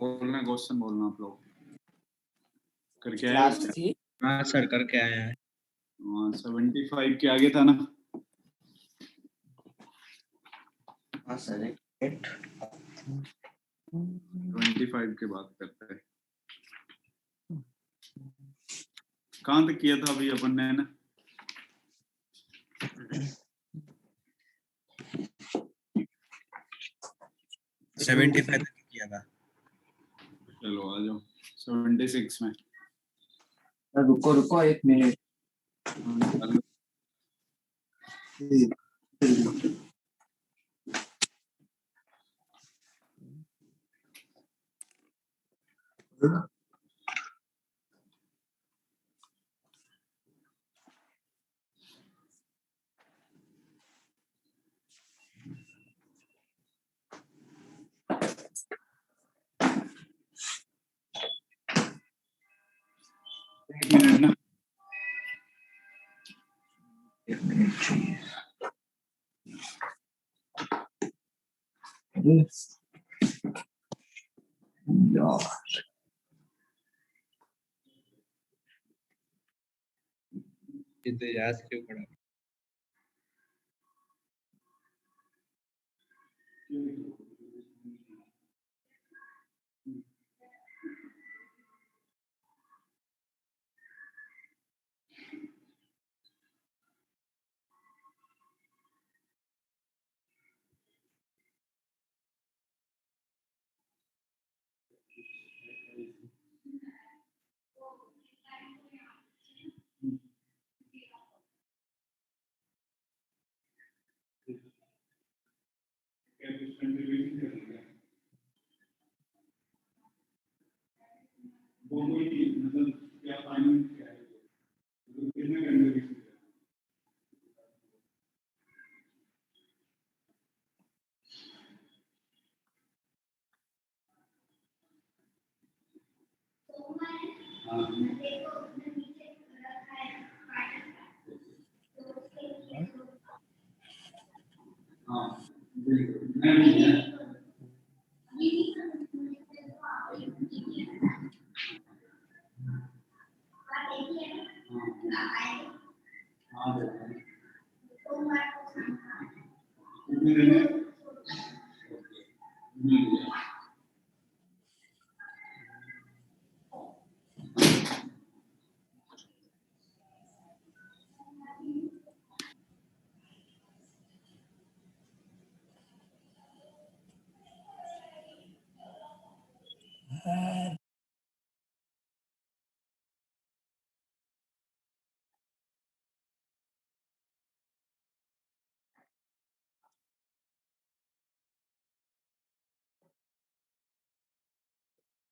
बोलना, क्वेश्चन बोलना आप लोग। करके आए हो? हाँ सर करके आए हैं। 75 के आगे था ना? हाँ सर 25 के बाद करते हैं। कहाँ तक किया था अभी अपन ने ना? 75 तक किया था। चलो आ जाओ 76 में। रुको 1 मिनट। एक मिनट ना। 1 मिनट चाहिए। यार क्यों पड़ा?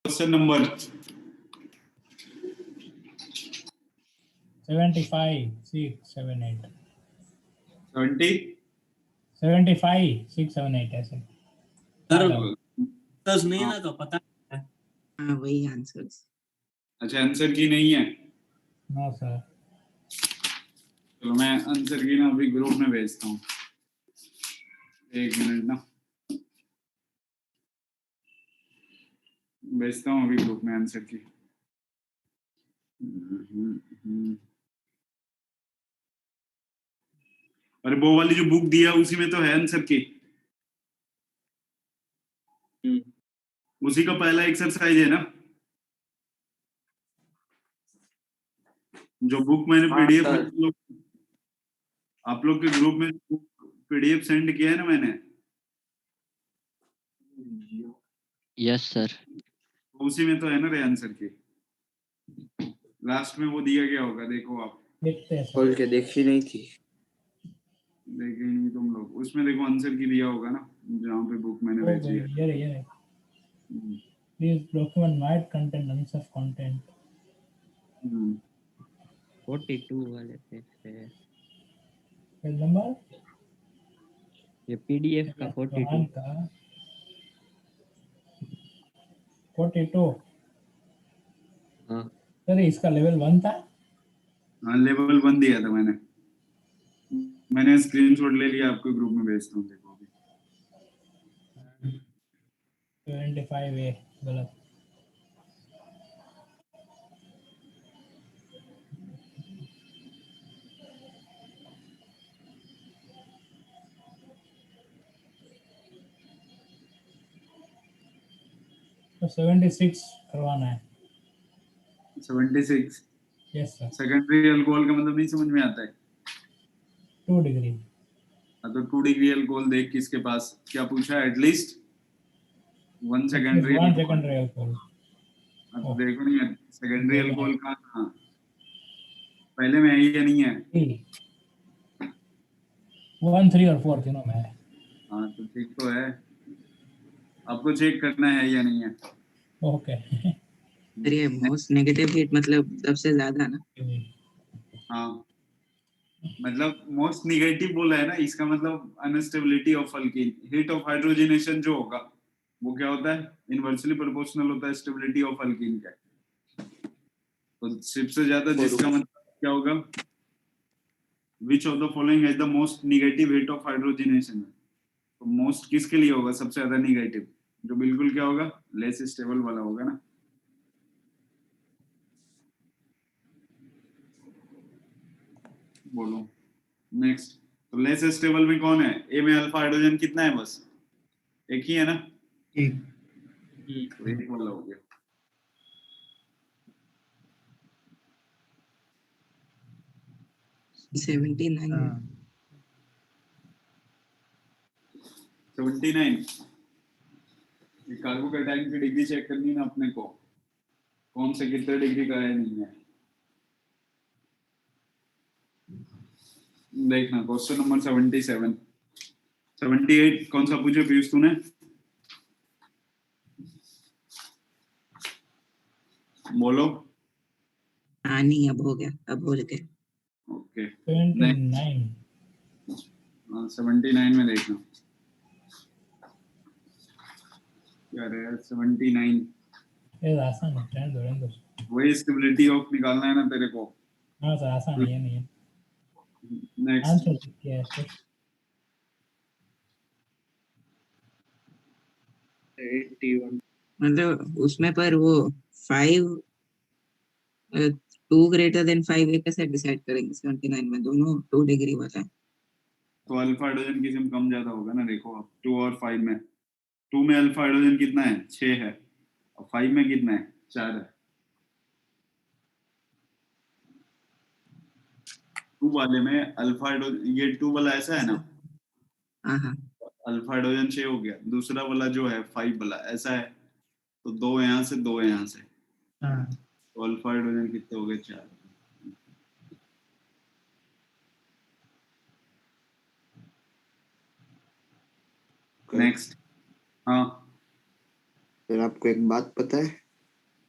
क्वेश्चन नंबर 75 6 7 8 70 75 6 7 8 ऐसे। आंसर्स नहीं है ना तो पता है। हाँ वही आंसर्स। अच्छा आंसर की नहीं है? No sir. चलो मैं आंसर की ना अभी ग्रुप में भेजता हूँ। एक मिनट ना, भेजता हूँ अभी ग्रुप में आंसर की। अरे वो वाली जो बुक दिया उसी में तो है आंसर की। उसी का पहला एक्सरसाइज है ना जो बुक मैंने पीडीएफ आप लोग के ग्रुप में पीडीएफ सेंड किया है ना मैंने। Yes sir. उसी में तो है ना रे आंसर की। लास्ट में वो दिया गया होगा, देखो आप। देखते हैं खोल के देखी नहीं थी। देखे नहीं तुम लोग? उसमें देखो आंसर की दिया होगा ना जहाँ पे बुक मैंने भेजी है। ये please document might content answer content 42 वाले पेज पे पेज नंबर ये पीडीएफ का 42 का 42। हाँ सर इसका लेवल 1 था। हाँ लेवल 1 दिया था मैंने स्क्रीनशॉट ले लिया, आपको ग्रुप में भेजता हूँ देखो अभी। 25 है गलत। तो 76 करवाना है। 76 यस सर। सेकेंडरी अल्कोहल का मतलब नहीं समझ में आता है। 2 डिग्री। हाँ, तो 2 डिग्री अल्कोहल देख किसके पास क्या पूछा है, at least 1 secondary 1 alcohol. Secondary alcohol. अब तो देखो नहीं है सेकेंडरी दो में अल्कोहल कहाँ, पहले में है या नहीं है। 1, 3 और 4 तीनों में है। हाँ तो ठीक तो है, आपको चेक करना है या नहीं है। ओके। अरे ये मोस्ट नेगेटिव हीट मतलब सबसे ज्यादा ना। हाँ मतलब मोस्ट निगेटिव बोला है ना, इसका मतलब instability of alkene, heat of hydrogenation जो होगा वो क्या होता है, इनवर्सली प्रोपोर्शनल होता है स्टेबिलिटी ऑफ अल्कीन का। तो सबसे ज्यादा जिसका मतलब क्या होगा, विच of the following has the most negative heat of hydrogenation. तो मोस्ट किसके लिए होगा, सबसे ज्यादा निगेटिव, जो बिल्कुल क्या होगा, लेस स्टेबल वाला होगा ना। बोलो नेक्स्ट। तो लेस स्टेबल में कौन है, ए में अल्फा हाइड्रोजन कितना है, बस एक ही है ना। तो एक वाला हो गया। 79। 79 कार्बोकैटायन की डिग्री चेक करनी है ना अपने को, कौन से कितने डिग्री का है नहीं है। देखना क्वेश्चन नंबर 77 78 कौन सा पूछे पीयूष तूने, बोलो। हाँ नहीं अब हो गया, अब हो गया। ओके 79। 79 में देखना क्या रहा है 79, ये आसान है, रहने दो। वही स्टेबिलिटी ऑफ निकालना है ना तेरे को। हाँ सर आसान है, ये नहीं है। नेक्स्ट आंसर क्या है सर? 81। मतलब उसमें पर वो 5 2 ग्रेटर देन 5 ये कैसे डिसाइड करेंगे। 79 में दोनों 2 डिग्री वाला है। तो अल्फा हाइड्रोजन किसी में कम ज्यादा होगा ना, देखो अब 2 और 5 में, 2 में अल्फा हाइड्रोजन कितना है, 6 है, और 5 में कितना है, 4 है। 2 वाले में अल्फा हाइड्रोजन, ये 2 वाला ऐसा है ना, हाँ हाँ अल्फा हाइड्रोजन 6 हो गया, दूसरा वाला जो है 5 वाला ऐसा है, तो 2 यहाँ से 2 यहाँ से, तो अल्फा हाइड्रोजन कितने हो गए, 4। नेक्स्ट। हाँ फिर आपको एक बात पता है,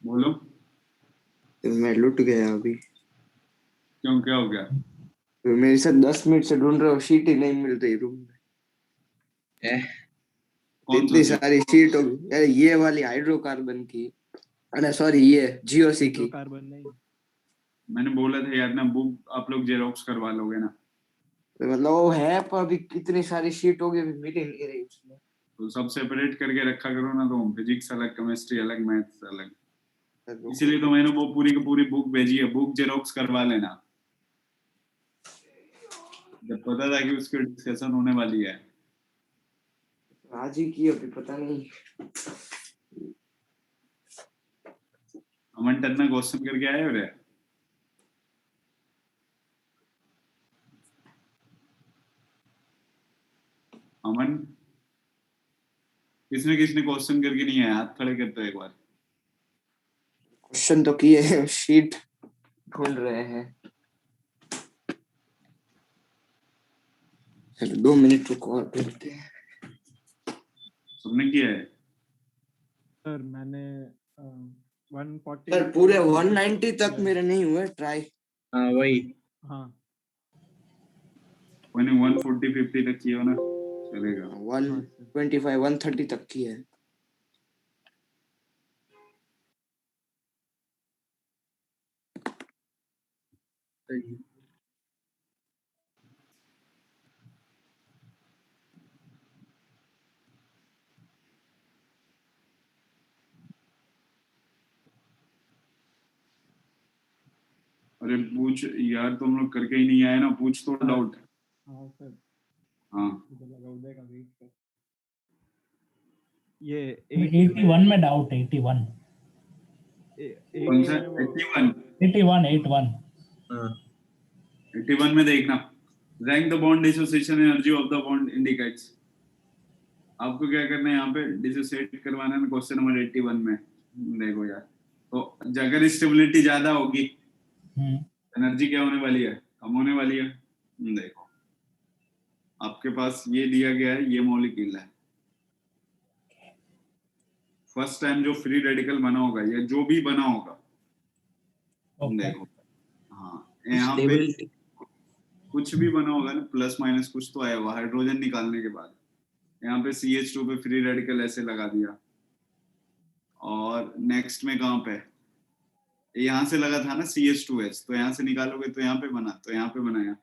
बोलो। तो मैं लुट गया अभी। क्यों, क्या हो गया। तो मेरे साथ 10 मिनट से ढूंढ रहा हूँ, शीट ही नहीं मिल रही रूम में। कौन इतनी सा सारी शीट होगी यार, ये वाली हाइड्रोकार्बन की, अरे सॉरी ये जीओसी की। कार्बन नहीं। मैंने बोला था यार ना, बुक आप लोग जेरोक्स करवा लोगे ना। तो मतलब वो है पर अभी कितनी सारी शीट होगी, अभी मिल ही नहीं रही उसमें। तो सब सेपरेट करके रखा करो ना, तो फिजिक्स अलग, केमिस्ट्री अलग, मैथ्स अलग। इसीलिए तो मैंने वो पूरी की पूरी बुक भेजी है, बुक जेरोक्स करवा लेना, जब पता था कि उसकी डिस्कशन होने वाली है। आज ही की अभी पता नहीं। अमन टन्ना क्वेश्चन करके आए हो रे। अमन, किसने किसने क्वेश्चन करके नहीं आया, हाथ खड़े करते हो एक बार। क्वेश्चन तो किए हैं, शीट ढूंढ रहे हैं। चलो 2 मिनट रुको और ढूंढते हैं। सबने किया है। सर मैंने 140 सर पूरे 190 तक मेरे नहीं हुए ट्राई। हाँ वही। हाँ कोई नहीं, 140 50 तक किया हो ना, चलेगा। 125 130 तक की है। सही। अरे पूछ यार, तुम लोग करके ही नहीं आए ना, पूछ तो डाउट। हाँ सर, हाँ मुझे लगा उदय का वेट कर। ये 81 में डाउट है, 81 कौन सा 81 81 हाँ 81 में देखना, rank the bond dissociation energy of the bond indicates. आपको क्या करना है, यहाँ पे डिसोसिएट करवाना है क्वेश्चन नंबर 81 में। देखो यार, तो अगर स्टेबिलिटी ज्यादा होगी, एनर्जी क्या होने वाली है, कम होने वाली है। देखो आपके पास ये दिया गया है, ये मॉलिक्यूल है, फर्स्ट टाइम जो फ्री रेडिकल बना होगा या जो भी बना होगा, देखो हाँ यहाँ पे स्टेबिलिटी कुछ भी बना होगा ना, प्लस माइनस कुछ तो आया हुआ हाइड्रोजन निकालने के बाद। यहाँ पे CH2 पे फ्री रेडिकल ऐसे लगा दिया, और नेक्स्ट में कहाँ पे, यहाँ से लगा था ना CH2H, तो यहाँ से निकालोगे तो यहाँ पे बना, तो यहाँ पे बनाया।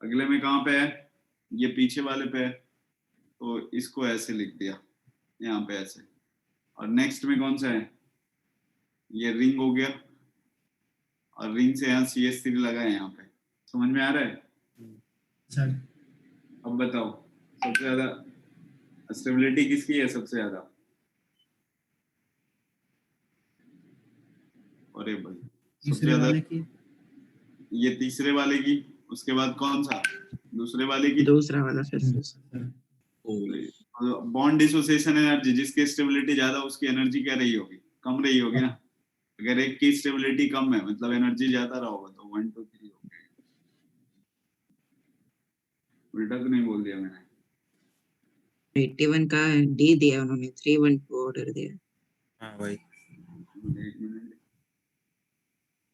अगले में कहाँ पे है, ये पीछे वाले पे है, तो इसको ऐसे लिख दिया यहाँ पे ऐसे। और नेक्स्ट में कौन सा है, ये रिंग हो गया, और रिंग से यहाँ CH3 लगा है यहाँ पे। समझ में आ रहा है सर? अब बताओ सबसे ज्यादा स्टेबिलिटी किसकी है सबसे ज्यादा? अरे भाई सबसे तीसरे ज्यादा वाले की? ये तीसरे वाले की, उसके बाद कौन सा, दूसरे वाले की। दूसरा वाला फिर बॉन्ड डिसोसिएशन एनर्जी, जिसकी स्टेबिलिटी ज्यादा उसकी एनर्जी क्या रही होगी, कम रही होगी ना। अगर एक की स्टेबिलिटी कम है मतलब एनर्जी ज्यादा रहा होगा, तो 1 2 3 हो गया। उल्टा तो नहीं बोल दिया मैंने? 81 का डी दिया उन्होंने, 312 ऑर्डर दिया। हाँ भाई। एक minute,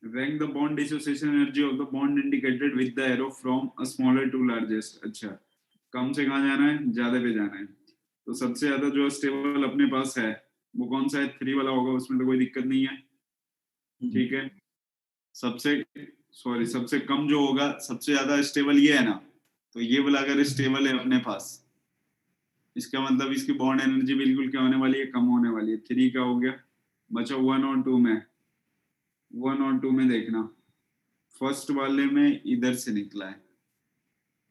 rank the bond dissociation energy of the bond indicated with the arrow from a smaller to largest। अच्छा, कम से कहाँ जाना है, ज्यादा पे जाना है। तो सबसे ज्यादा जो स्टेबल अपने पास है वो कौन सा है, 3 वाला होगा, उसमें तो कोई दिक्कत नहीं है, ठीक है। सबसे कम जो होगा, सबसे ज्यादा स्टेबल ये है ना, तो ये वाला अगर स्टेबल है अपने पास, इसका मतलब इसकी बॉन्ड एनर्जी बिल्कुल क्या होने वाली है, कम होने वाली है। 3 का हो गया, बचा 1 और 2 में। 1 और 2 में देखना, फर्स्ट वाले में इधर से निकला है,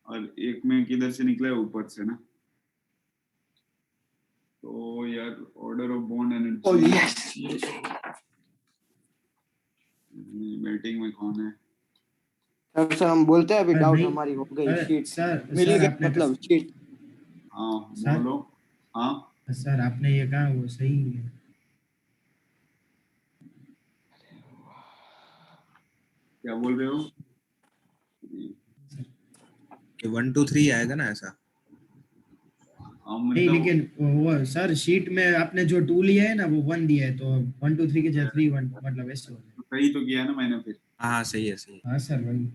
और एक में किधर से निकला है, ऊपर से ना। तो यार order of bond energy batting में कौन है? सर हम बोलते हैं अभी सर, डाउट नहीं। हमारी हो गई, अरे, शीट सर मिल सर गई, आपने मतलब शीट। हाँ सर? बोलो। हाँ सर आपने ये कहा वो सही है। क्या बोल रहे हो? कि 1 2 3 आएगा ना ऐसा? हाँ नहीं, मतलब लेकिन वो सर शीट में आपने जो 2 लिया है ना वो 1 दिया है, तो 1 2 3 के जगह 3 1 मतलब ऐसे हो जाए। सही तो किया ना मैंने फिर। हाँ सही है सही है। हाँ सर वही।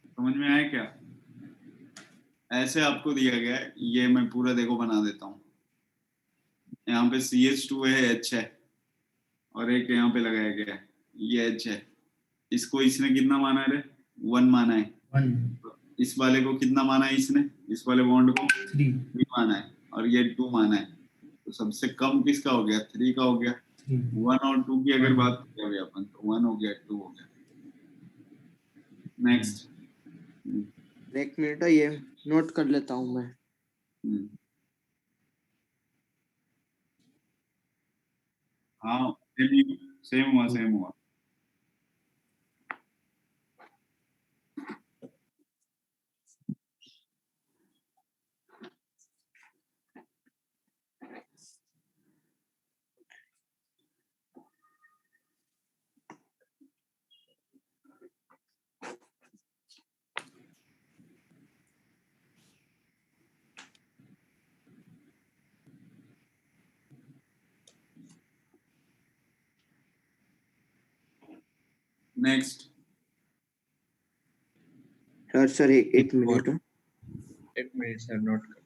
समझ में आया क्या? ऐसे आपको दिया गया है, ये मैं पूरा देखो बना देता हूँ। यहाँ पे CH2 है, H है, और एक यहाँ पे लगाया गया है, ये H है। इसको इसने कितना माना है रे? 1 माना है। 1 इस वाले को कितना माना है इसने, इस वाले बॉन्ड को 3 3 माना है, और ये 2 माना है। तो सबसे कम किसका हो गया, 3 का हो गया। 1 और 2 की अगर बात करें अपन, तो 1 हो गया, 2 हो गया। नेक्स्ट। एक मिनट, ये नोट कर लेता हूँ मैं। हाँ सेम हुआ, सेम हुआ। नेक्स्ट। सर एक मिनट। 1 मिनट सर, नोट कर लें।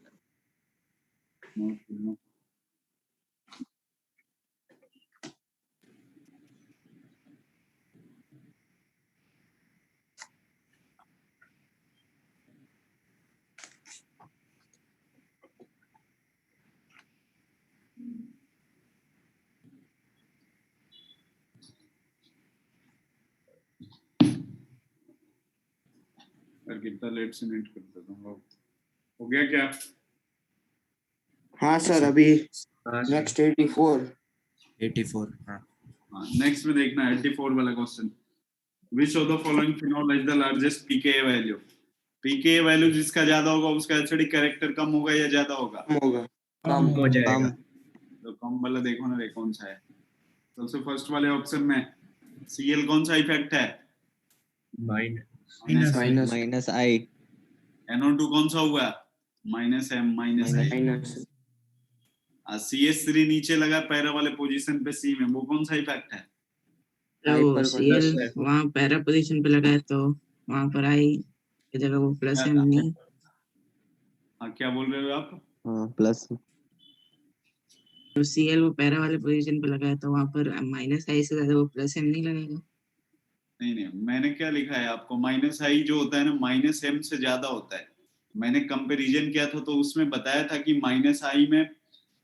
कितना लेट से नेट कर देता हूँ। हो गया क्या? हाँ सर, अभी नेक्स्ट 84 84 हाँ हाँ नेक्स्ट में देखना 84 वाला question which of the following phenol is the largest pK value pK value जिसका ज्यादा होगा उसका एसिडिक कैरेक्टर कम होगा या ज्यादा होगा कम होगा कम हो जाएगा तो कम वाला देखो ना रे कौन सा है सबसे फर्स्ट वाले ऑप्शन में Cl कौन सा इफेक्ट है माइनस माइनस आई NO2 कौन सा हुआ -M -I माइनस CH3 नीचे लगा पैरा वाले पोजीशन पे C में वो कौन सा इफेक्ट है तो हाइपर Cl वहाँ पैरा पोजीशन पे लगा है तो वहाँ पर आई की जगह वो प्लस M नहीं हाँ क्या बोल रहे हो आप हाँ प्लस तो Cl वो पैरा वाले पोजीशन पे लगा है तो वहाँ पर माइनस आई से ज्यादा वो प्लस M नहीं लगेगा नहीं मैंने क्या लिखा है आपको -I जो होता है ना -M से ज्यादा होता है मैंने कंपैरिजन किया था तो उसमें बताया था कि -I में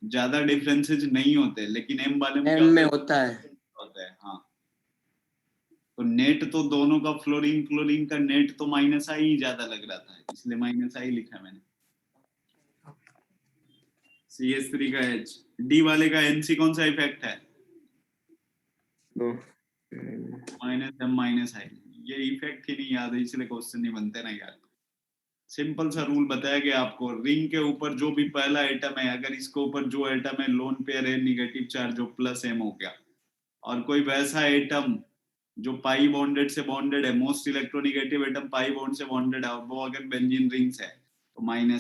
ज्यादा डिफरेंसेस नहीं होते लेकिन M वाले में एम क्या में होता है हाँ तो नेट तो दोनों का फ्लोरीन क्लोरीन का नेट तो -I ही ज्यादा लग रहा था इसलिए -I लिखा है मैंने CH3 का H D वाले का NC कौन सा इफेक्ट है -M -I ये इफेक्ट ही नहीं याद है इसलिए क्वेश्चन नहीं बनते ना यार सिंपल सा रूल बताया गया आपको रिंग के ऊपर जो भी पहला एटम है अगर इसके ऊपर जो एटम है लोन पेयर है नेगेटिव चार्ज जो +M हो गया और कोई वैसा एटम जो पाई बॉन्डेड से बॉन्डेड है most electronegative atom pi bond से बॉन्डेड है और वो अगर बेंजीन रिंग्स है तो -M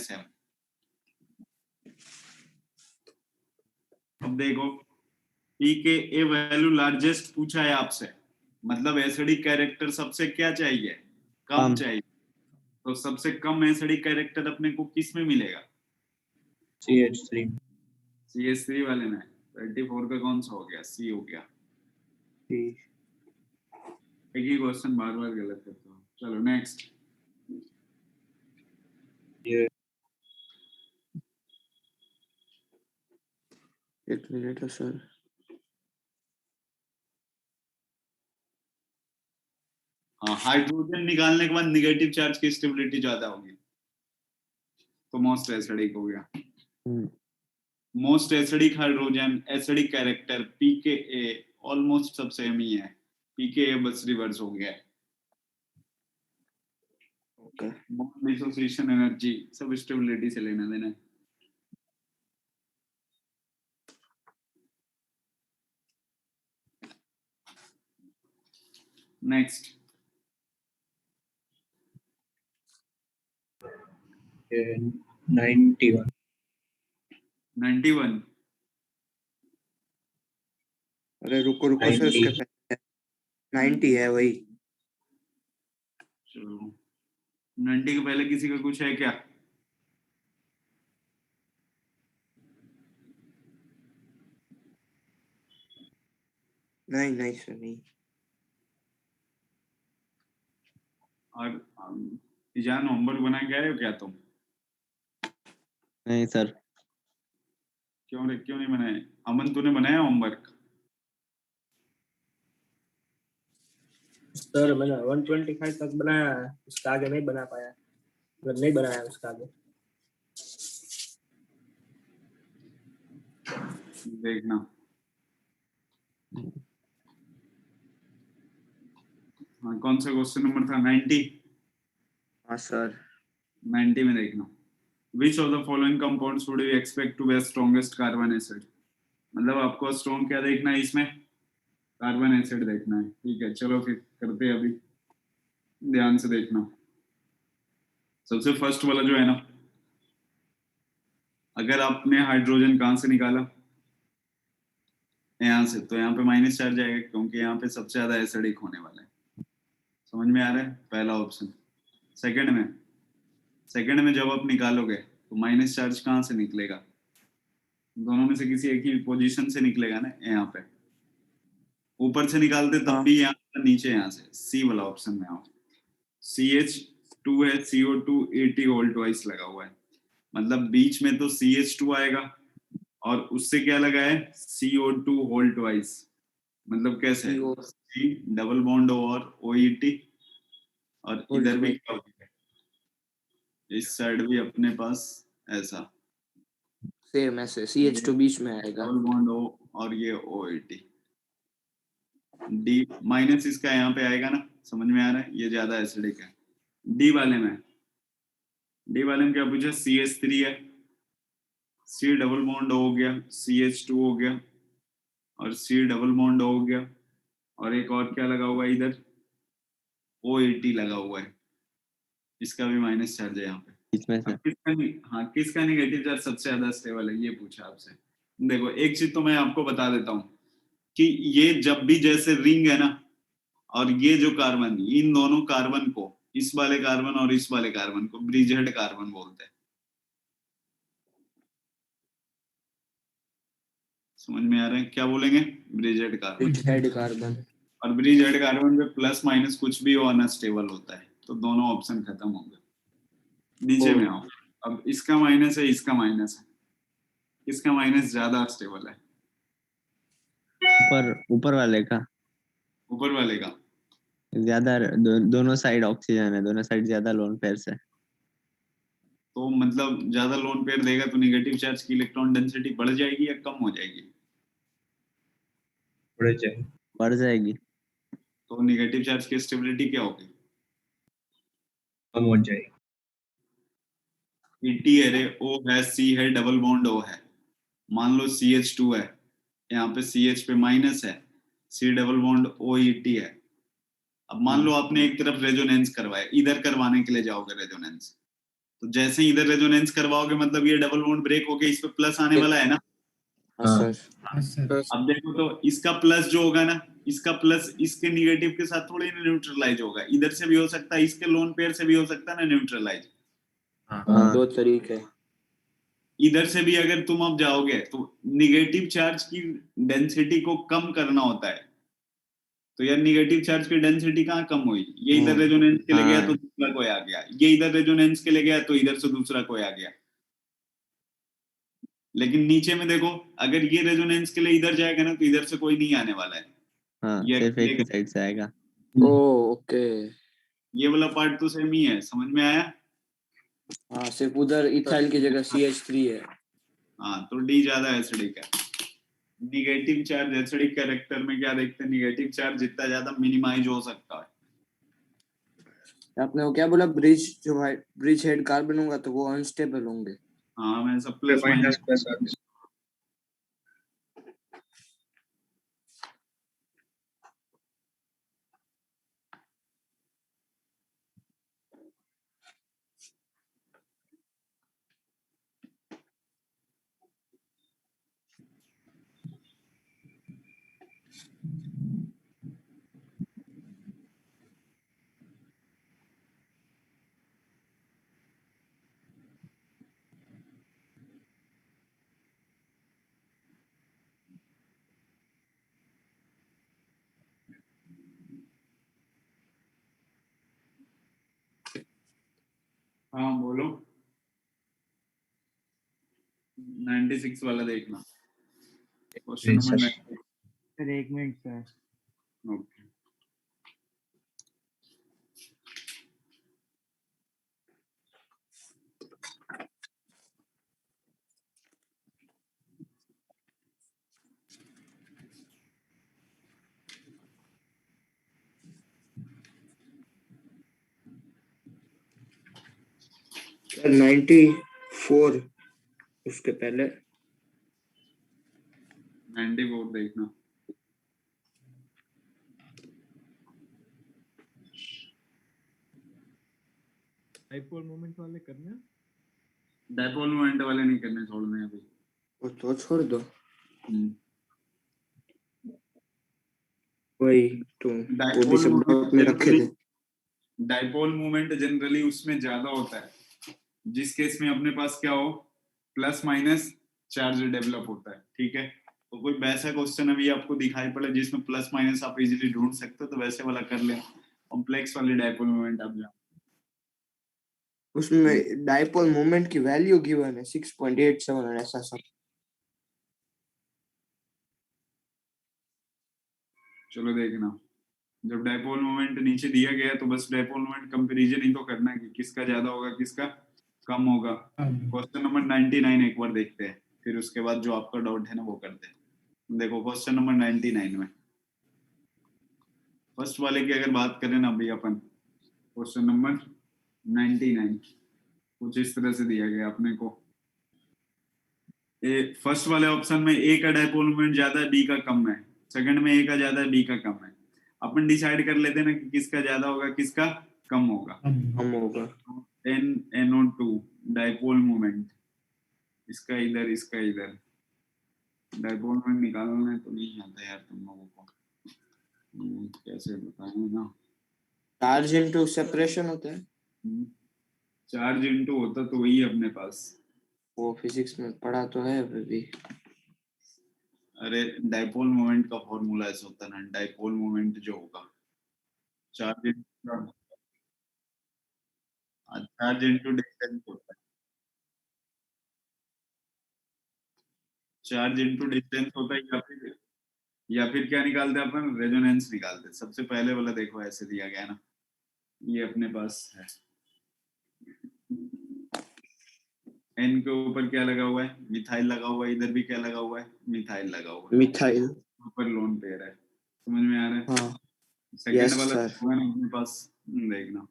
अब देखो पी के ए वैल्यू लार्जेस्ट पूछा है आपसे मतलब एसिडिक कैरेक्टर सबसे क्या चाहिए कम चाहिए तो सबसे कम एसिडिक कैरेक्टर अपने को किस में मिलेगा CH3 वाले में 34 का कौन सा हो गया C हो गया एक ही क्वेश्चन बार बार गलत करते हो चलो नेक्स्ट एक मिनट सर हाँ हाइड्रोजन निकालने के बाद नेगेटिव चार्ज की स्टेबिलिटी ज्यादा होगी तो मोस्ट एसिडिक हो गया most acidic hydrogen acidic character pKa almost सब सेम ही है pKa बस रिवर्स हो गया है डिसोसिएशन एनर्जी सब स्टेबिलिटी से लेना देना है नेक्स्ट 91 अरे रुको रुको सर इसका 90 है वही चलो 90 के पहले किसी का कुछ है क्या नहीं नहीं सर नहीं और ईजान होमवर्क बना के आए हो क्या तुम नहीं सर क्यों नहीं बनाए अमन तूने बनाया होमवर्क सर मैंने 125 तक बनाया है उसका आगे नहीं बना पाया मतलब नहीं बनाया उसका आगे देखना हाँ कौन सा क्वेश्चन नंबर था 90 हाँ सर 90 में देखना which of the following compounds would you expect to be the strongest carbon acid मतलब आपको स्ट्रॉन्ग क्या देखना है इसमें कार्बन एसिड देखना है ठीक है चलो फिर करते हैं अभी ध्यान से देखना सबसे फर्स्ट वाला जो है ना अगर आपने हाइड्रोजन कहां से निकाला यहाँ से तो यहाँ पे माइनस चार्ज आएगा क्योंकि यहाँ पे सबसे ज्यादा एसिडिक होने वाला है समझ में आ रहा है पहला ऑप्शन सेकंड में जब आप निकालोगे तो माइनस चार्ज कहाँ से निकलेगा दोनों में से किसी एक ही पोजीशन से निकलेगा ना यहाँ पे ऊपर से निकालते तब भी यहाँ नीचे यहाँ से सी वाला ऑप्शन में आओ CH2 है CO2 80 वोल्ट वाइस लगा हुआ है मतलब बीच में तो CH2 आएगा और उससे क्या लगा है CO2 वोल्ट वाइस मतलब कैसे C डबल बॉन्ड और OET और इधर भी क्या इस साइड भी अपने पास ऐसा सेम ऐसे CH2 बीच में आएगा। डबल बॉन्ड O और ये OAT। D माइनस इसका यहाँ पे आएगा ना, समझ में आ रहा है, ये ज्यादा एसिडिक है। डी वाले में क्या पूछा, CH3 है, C डबल बॉन्ड हो गया, CH2 हो गया और C डबल बॉन्ड हो गया, और एक और क्या लगा हुआ है इधर, OAT लगा हुआ है, इसका भी माइनस चार्ज है यहाँ पे। बीच में से अब किसका नेगेटिव चार्ज सबसे ज्यादा स्टेबल है, ये पूछा आपसे। देखो एक चीज तो मैं आपको बता देता हूँ कि ये जब भी जैसे रिंग है ना, और ये जो कार्बन, इन दोनों कार्बन को, इस वाले कार्बन और इस वाले कार्बन को ब्रिजहेड कार्बन बोलते हैं। समझ में आ रहा है क्या बोलेंगे, ब्रिजहेड कार्बन। Head carbon. और ब्रिजहेड कार्बन पे प्लस माइनस कुछ भी हो अनस्टेबल होता है, तो दोनों ऑप्शन खत्म हो गए। नीचे में आओ, अब इसका माइनस है, इसका माइनस है, इसका माइनस ज्यादा स्टेबल है, ऊपर वाले का ऊपर वाले का। ज्यादा दोनों साइड ऑक्सीजन है, दोनों साइड ज्यादा लोन पेयर्स है। तो मतलब ज्यादा लोन पेयर देगा तो नेगेटिव चार्ज की इलेक्ट्रॉन डेंसिटी बढ़ जाएगी या कम हो जाएगी? बढ़ जाएगी। तो नेगेटिव चार्ज की स्टेबिलिटी क्या होगी? कम हो जाएगी। Pt है रे, O है, C है, डबल बॉन्ड O है, मान लो CH2 है, यहाँ पे CH पे माइनस है, C डबल बॉन्ड OET है। अब मान लो आपने एक तरफ रेजोनेंस करवाया, इधर करवाने के लिए जाओगे रेजोनेंस, तो जैसे इधर रेजोनेंस करवाओगे मतलब ये डबल बॉन्ड ब्रेक होके इस पे प्लस आने वाला है ना। हाँ सर। अब देखो तो इसका प्लस जो होगा ना, इसका प्लस इसके निगेटिव के साथ थोड़ी न्यूट्रलाइज होगा, इधर से भी हो सकता है, इसके लोन पेयर से भी हो सकता है ना न्यूट्रलाइज। हाँ, दो तरीके। इधर से भी अगर तुम अब जाओगे तो निगेटिव चार्ज की डेंसिटी को कम करना होता है, तो यार निगेटिव चार्ज की डेंसिटी कहाँ कम हुई, ये इधर रेजोनेंस के लिए गया तो दूसरा कोई आ गया, ये इधर रेजोनेंस के लिए गया तो इधर से दूसरा कोई आ गया। लेकिन नीचे में देखो, अगर ये रेजोनेंस के लिए इधर जाएगा ना तो इधर से कोई नहीं आने वाला है। हाँ, ये सिर्फ एक ही साइड से आएगा। ओके। ये वाला पार्ट तो सेम ही है, समझ में आया? हाँ, सिर्फ उधर इथाइल की जगह CH3 है। हाँ, तो डी ज्यादा एसिडिक है। निगेटिव चार्ज एसिडिक कैरेक्टर में क्या देखते हैं, निगेटिव चार्ज जितना ज्यादा मिनिमाइज हो सकता है। आपने वो क्या बोला, ब्रिज हेड कार्बन होगा तो वो अनस्टेबल होंगे। हाँ, मैं सब प्लस माइनस हाँ बोलो, 96 वाला देखना question number. Sir 1 minute sir. Okay, sir 94 उसके पहले 94 देखना। डाइपोल मोमेंट वाले करने हैं? डाइपोल मोमेंट वाले नहीं करने, छोड़ने अभी। वो तो छोड़ दो। हम्म। वही तो वो भी डाइपोल सब ब्लॉक में रखे थे। डाइपोल मूवमेंट जनरली उसमें ज्यादा होता है जिस केस में अपने पास क्या हो, प्लस माइनस चार्ज डेवलप होता है, ठीक है। तो कोई वैसा क्वेश्चन अभी आपको दिखाई पड़े जिसमें प्लस माइनस आप इजीली ढूंढ सकते हो तो वैसे वाला कर लें। कॉम्प्लेक्स वाले डाइपोल मूवमेंट आप जाओ, उसमें डाइपोल मोमेंट की वैल्यू गिवन है 6.87 और ऐसा सब। चलो देखना, जब डाइपोल मोमेंट नीचे दिया गया तो बस डाइपोल मोमेंट कंपैरिजन ही तो करना है कि किसका ज्यादा होगा किसका कम होगा। क्वेश्चन नंबर 99 एक बार देखते हैं, फिर उसके बाद जो आपका डाउट है ना वो करते हैं। देखो क्वेश्चन नंबर 99 में फर्स्ट वाले की अगर बात करें ना अभी अपन, क्वेश्चन नंबर 99 कुछ इस तरह से दिया गया अपने को। फर्स्ट वाले ऑप्शन में ए का डायपोल मोमेंट ज्यादा है, बी का कम है। सेकंड में ए का ज्यादा है, बी का कम है। अपन डिसाइड कर लेते हैं ना कि किसका ज्यादा होगा किसका कम होगा। कम होगा। NNO2 डायपोल मोमेंट, इसका इधर इसका इधर, डायपोल मोमेंट निकालना तो नहीं आता यार तुम लोगों को, कैसे बताऊं ना। चार्ज इनटू सेपरेशन होता है, चार्ज इनटू होता तो वही है अपने पास। वो फिजिक्स में पढ़ा तो है अभी भी। अरे डायपोल मोमेंट का फॉर्मूला ऐसा होता है ना, डायपोल मोमेंट जो होगा चार्ज इनटू डिस्टेंस होता है। चार्ज इनटू डिस्टेंस होता है, या फिर क्या निकालते हैं अपन, रेजोनेंस निकालते हैं। सबसे पहले वाला देखो ऐसे दिया गया ना, ये अपने पास है। एन के ऊपर क्या लगा हुआ है, मिथाइल लगा हुआ है। इधर भी क्या लगा हुआ है, मिथाइल लगा हुआ है। मिथाइल ऊपर लोन पेयर है, समझ में आ रहा है। हाँ सेकंड yes, वाला sir. होगा ना अपने पास, देखना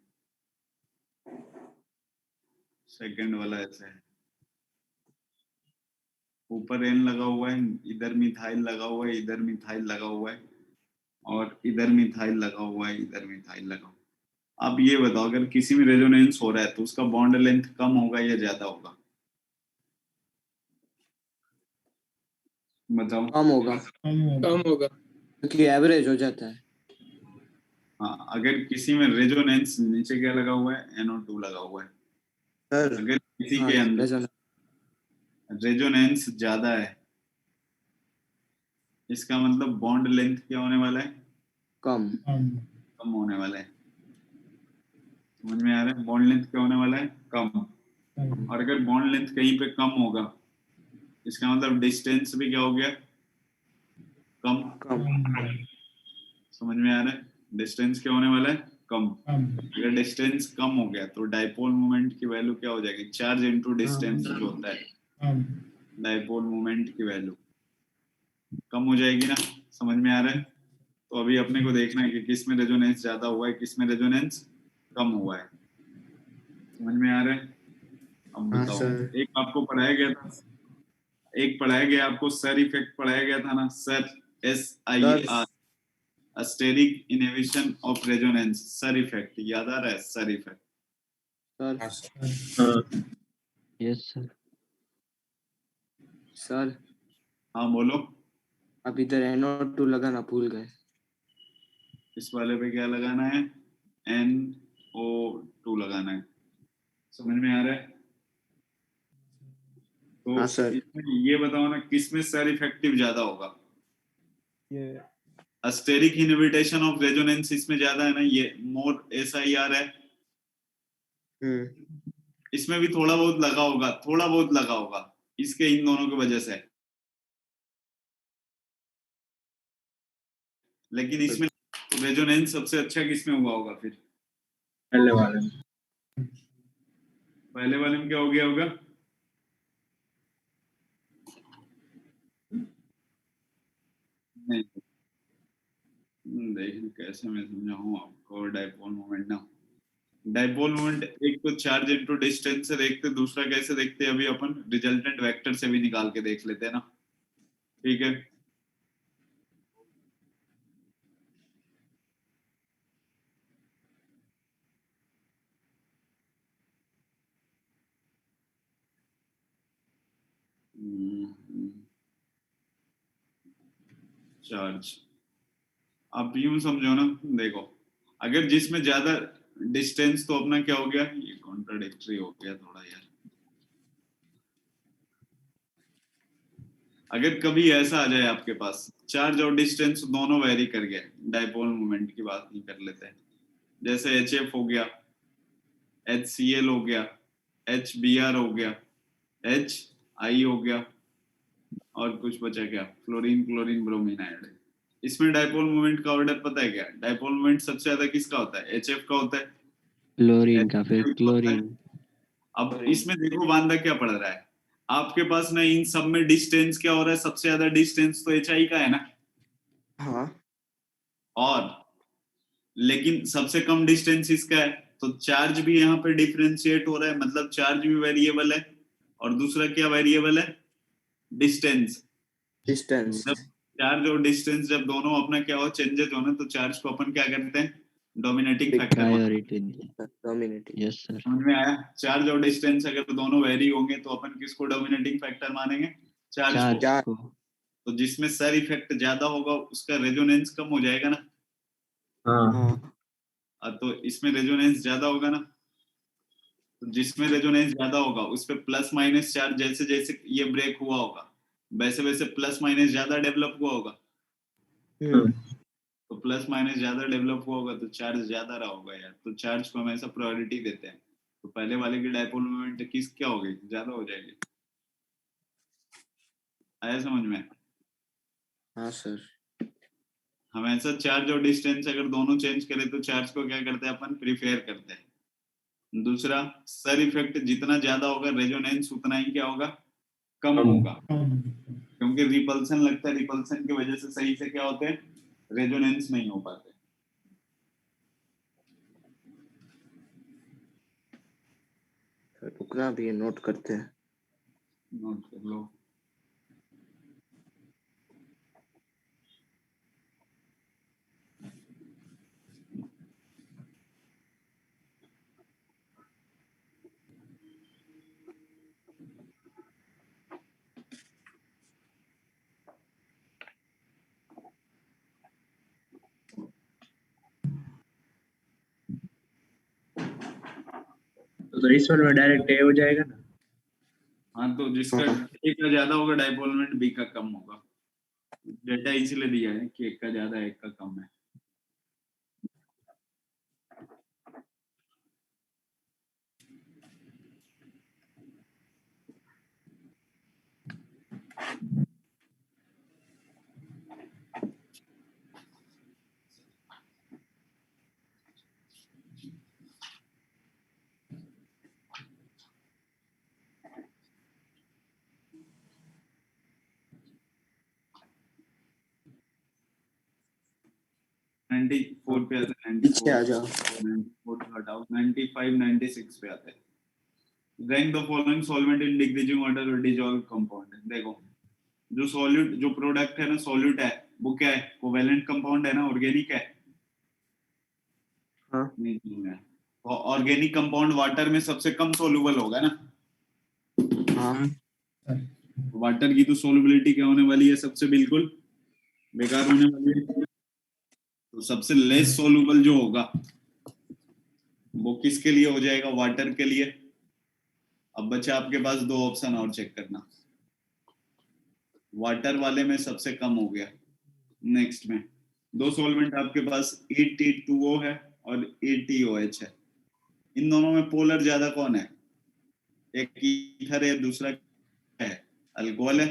सेकंड वाला ऐसा है, ऊपर एन लगा हुआ है, इधर मिथाइल लगा हुआ है, इधर मिथाइल लगा हुआ है, और इधर मिथाइल लगा हुआ है, इधर मिथाइल लगा हुआ है। आप ये बताओ अगर किसी में रेजोनेंस हो रहा है तो उसका बॉन्ड लेंथ कम होगा या ज्यादा होगा, बताओ। कम होगा कम होगा। क्योंकि एवरेज हो जाता है। हाँ, अगर किसी में रेजोनेंस, नीचे क्या लगा हुआ है, NO2 लगा हुआ है। सर अगर किसी हाँ, के अंदर रेजोनेंस रेजोनेंस ज्यादा है, इसका मतलब बॉन्ड लेंथ क्या होने वाला है, कम। कम होने वाला है। समझ में आ रहा है, बॉन्ड लेंथ क्या होने वाला है, कम। और अगर बॉन्ड लेंथ कहीं पे कम होगा, इसका मतलब डिस्टेंस भी क्या हो गया, कम। समझ में आ रहा है, डिस्टेंस क्या होने वाला है, कम। अगर डिस्टेंस कम हो गया तो डायपोल मोमेंट की वैल्यू क्या हो जाएगी, चार्ज इनटू डिस्टेंस जो होता है, डायपोल मोमेंट की वैल्यू कम हो जाएगी ना। समझ में आ रहा है। तो अभी अपने को देखना है कि किस में रेजोनेंस ज्यादा हुआ है, किस में रेजोनेंस कम हुआ है। समझ में आ रहा है। अब हाँ, बताओ, सर। एक आपको पढ़ाया गया था, एक पढ़ाया गया आपको सर इफेक्ट पढ़ाया गया था ना, sir SIR, steric inhibition of resonance, sir effect याद आ रहा है, sir effect. Sir yes sir. Sir हाँ बोलो। अब इधर NO2 लगाना भूल गए। इस वाले पे क्या लगाना है, NO2 लगाना है। समझ में आ रहा है। तो हाँ, सर। इसमें ये बताओ ना किस में सर इफेक्टिव ज्यादा होगा, ये स्टेरिक इनहिबिशन ऑफ रेजोनेंस इसमें ज्यादा है ना, ये मोर SIR है। इसमें भी थोड़ा बहुत लगा होगा, थोड़ा बहुत लगा होगा, इसके इन दोनों की वजह से। लेकिन इसमें रेजोनेंस सबसे अच्छा किसमें हुआ होगा फिर, पहले वाले में। पहले वाले में क्या हो गया होगा, नहीं देखिए कैसे मैं समझाऊं आपको। डायपोल मोमेंट ना, डायपोल मोमेंट एक तो चार्ज इनटू डिस्टेंस से देखते, दूसरा कैसे देखते हैं अभी अपन रिजल्टेंट वेक्टर से भी निकाल के देख लेते हैं ना। ठीक है, चार्ज आप यूं समझो ना, देखो अगर जिसमें ज्यादा डिस्टेंस, तो अपना क्या हो गया, ये कॉन्ट्राडिक्टरी हो गया थोड़ा यार। अगर कभी ऐसा आ जाए आपके पास चार्ज और डिस्टेंस दोनों वेरी कर गए, डायपोल मोमेंट की बात नहीं कर लेते हैं, जैसे HF हो गया, HCl हो गया, HBr हो गया, HI हो गया, और कुछ बचा क्या, फ्लोरीन क्लोरीन ब्रोमीन आयोडाइड। इसमें डायपोल मोमेंट का ऑर्डर पता है क्या, डायपोल मोमेंट सबसे ज्यादा किसका होता है, HF का होता है, क्लोरीन का, फिर HCl का होता है। क्लोरीन। अब इसमें देखो बांधा क्या पड़ रहा है, आपके पास ना इन सब में डिस्टेंस क्या हो रहा है, सबसे ज्यादा डिस्टेंस तो HI का है ना, हाँ और लेकिन सबसे कम डिस्टेंस इसका है, तो चार्ज भी यहाँ पे डिफरेंशिएट हो रहा है, मतलब चार्ज भी वेरिएबल है, और दूसरा क्या वेरिएबल है, डिस्टेंस। डिस्टेंस। जब चार्ज और डिस्टेंस जब दोनों अपना क्या हो, चेंजेस हो ना, तो चार्ज को अपन क्या करते हैं, dominating factor. Priority. Dominating. Yes sir. समझ में आया? चार्ज और डिस्टेंस अगर दोनों वेरी होंगे तो अपन किसको डोमिनेटिंग फैक्टर मानेंगे, चार्ज को। चार्ज को। तो जिसमें सर इफेक्ट ज्यादा होगा उसका रेजोनेंस कम हो जाएगा ना, हाँ हाँ तो इसमें रेजोनेंस ज्यादा होगा ना, तो जिसमें रेजोनेंस ज्यादा होगा उस पे प्लस माइनस चार्ज, जैसे जैसे ये ब्रेक हुआ होगा वैसे वैसे प्लस माइनस ज्यादा डेवलप हुआ होगा, तो प्लस माइनस ज्यादा डेवलप हुआ होगा तो चार्ज ज्यादा रहा होगा यार, तो चार्ज को हमेशा प्रायोरिटी देते हैं, तो पहले वाले की डायपोल मोमेंट किस क्या हो गई, ज्यादा हो जाएगी। आया समझ में? हाँ सर। हमेशा चार्ज और डिस्टेंस अगर दोनों चेंज करें तो चार्ज को क्या करते हैं अपन, प्रीफेयर करते हैं। दूसरा, सर इफेक्ट जितना ज्यादा होगा रेजोनेंस उतना ही क्या होगा, कम होगा, क्योंकि रिपल्सन लगता है, रिपल्सन की वजह से सही से क्या होते हैं, रेजोनेंस नहीं हो पाते। रुकना भी है, नोट करते हैं। नोट कर लो। तो इस पर डायरेक्ट ए हो जाएगा ना। हाँ, तो जिसका ए का ज्यादा होगा डायपोल मोमेंट बी का कम होगा, डेटा इसलिए दिया है कि एक का ज्यादा है एक का कम है। नाइन्टी फोर पे आते हैं, पीछे आ जाओ। 94 को हटाओ, 95 96 पे आते हैं। Rank the following solvent in decreasing order और डिसॉल्व कंपाउंड। देखो जो सॉल्यूट, जो प्रोडक्ट है ना सॉल्यूट है, वो क्या है, कोवेलेंट कंपाउंड है ना, ऑर्गेनिक है। हाँ नहीं है, तो ऑर्गेनिक कंपाउंड वाटर में सबसे कम सोल्यूबल होगा ना, हाँ वाटर की तो सोल्युबिलिटी क्या होने वाली है, सबसे बिल्कुल बेकार होने वाली है, तो सबसे लेस सोल्यूबल जो होगा वो किसके लिए हो जाएगा, वाटर के लिए। अब बचा आपके पास दो ऑप्शन और चेक करना, वाटर वाले में सबसे कम हो गया, नेक्स्ट में दो सॉल्वेंट आपके पास AT2O है और ATOH है, इन दोनों में पोलर ज्यादा कौन है, एक ईथर है दूसरा है अल्कोहल है,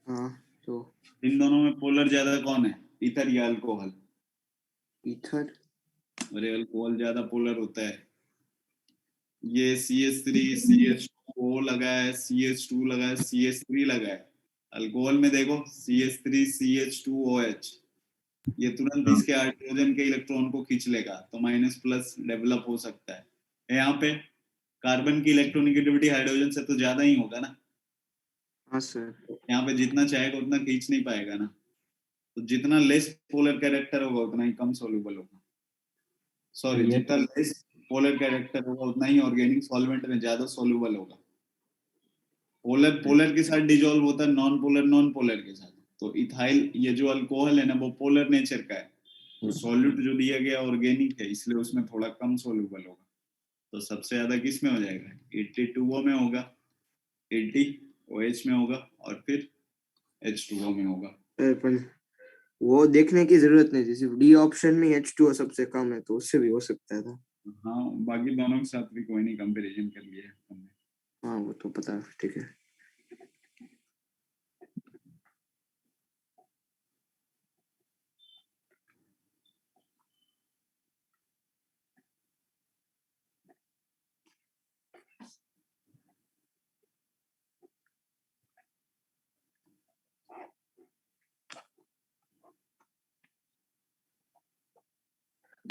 हाँ। तो इन दोनों में पोलर ज्यादा कौन है, ईथर या अल्कोहल? ईथर। अरे अल्कोहल ज्यादा पोलर होता है, ये CH3 CH2O लगा है, CH2 लगा है, CH3 लगा है, अल्कोहल में देखो CH3 CH2OH, ये तुरंत इसके हाइड्रोजन के इलेक्ट्रॉन को खींच लेगा, तो माइनस प्लस डेवलप हो सकता है। यहाँ पे कार्बन की इलेक्ट्रोनेगेटिविटी हाइड्रोजन से तो ज्यादा ही होगा ना, हाँ सर। यहाँ पे जितना चाहेगा उतना खींच नहीं पाएगा ना, तो जितना लेस पोलर कैरेक्टर होगा उतना ही कम सोल्यूबल होगा, सॉरी जितना लेस पोलर कैरेक्टर होगा उतना ही ऑर्गेनिक सॉल्वेंट में ज्यादा सोल्यूबल होगा। पोलर पोलर के साथ डिजोल्व होता है, नॉन पोलर के साथ, तो इथाइल ये जो अल्कोहल है ना वो पोलर नेचर का है, तो सॉल्यूट जो दिया गया ऑर्गेनिक है इसलिए उसमें थोड़ा कम सोल्यूबल होगा, तो सबसे ज्यादा किस में हो जाएगा, AT2O में होगा, ATOH में होगा और फिर H2O में होगा। पर वो देखने की जरूरत नहीं थी, सिर्फ डी ऑप्शन में H2O सबसे कम है तो उससे भी हो सकता था। हाँ, बाकी दोनों के साथ भी कोई नहीं, कंपैरिजन कर लिया है हमने। हाँ वो तो पता है, ठीक है।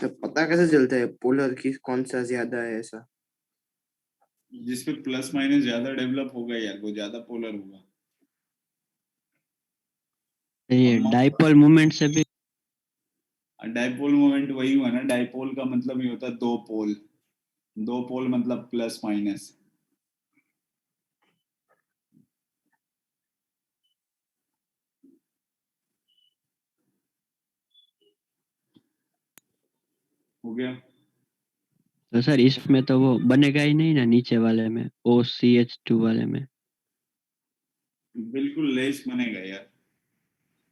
तो पता कैसे चलता है पोलर की कौन सा ज्यादा है ऐसा? जिसपे प्लस माइनस ज्यादा डेवलप होगा यार वो ज्यादा पोलर होगा। ये डाइपोल मोमेंट से भी डाइपोल मोमेंट वही हुआ ना, डाइपोल का मतलब ये होता है दो पोल, दो पोल मतलब प्लस माइनस। हो गया। तो सर इसमें तो वो बनेगा ही नहीं ना नीचे वाले में, OCH2 वाले में। बिल्कुल लेस बनेगा यार,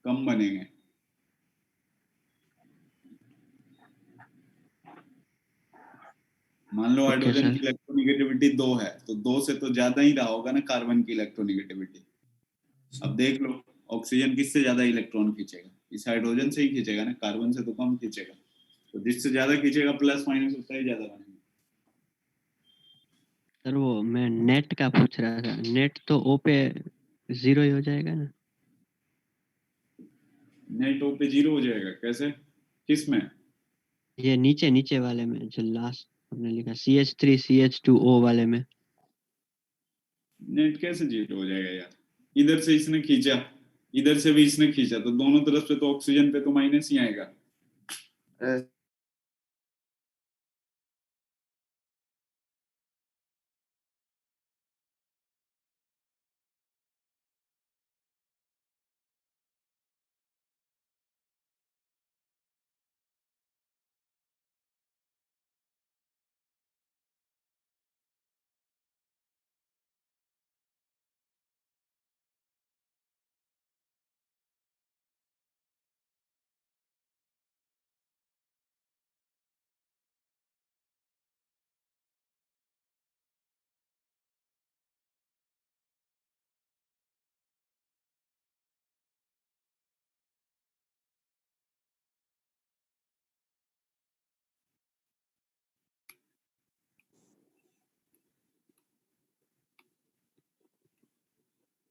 कम बनेंगे। मान लो ओके हाइड्रोजन सर। की इलेक्ट्रोनेगेटिविटी 2 है तो 2 से तो ज्यादा ही रहा होगा ना कार्बन की इलेक्ट्रोनेगेटिविटी। अब देख लो ऑक्सीजन किससे ज्यादा इलेक्ट्रॉन खींचेगा, इस हाइड्रोजन से ही खींचेगा ना, कार्बन से तो कम खींचेगा। तो जिससे ज्यादा खींचेगा प्लस माइनस उतना ही ज्यादा बनेगा। सर वो मैं नेट का पूछ रहा था, नेट तो O पे 0 ही हो जाएगा ना? नेट ओ पे 0 हो जाएगा कैसे, किस में? ये नीचे नीचे वाले में जो लास्ट हमने लिखा CH3CH2O वाले में। नेट कैसे 0 हो जाएगा यार, इधर से इसने खींचा इधर से भी इसने खींचा तो दोनों तरफ से तो ऑक्सीजन पे तो माइनस ही आएगा। अ,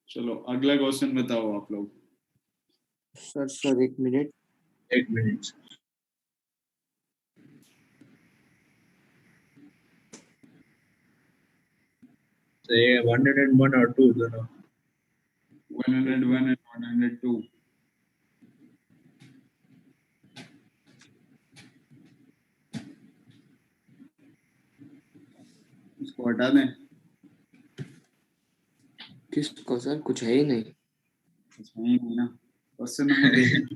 चलो अगला क्वेश्चन बताओ आप लोग। सर एक मिनट। एक मिनट। तो ये 101 और 2 दोनों। 101 and 102 इसको हटा दें। किसको सर? कुछ है ही नहीं। अच्छा ही नहीं ना। क्वेश्चन नंबर 1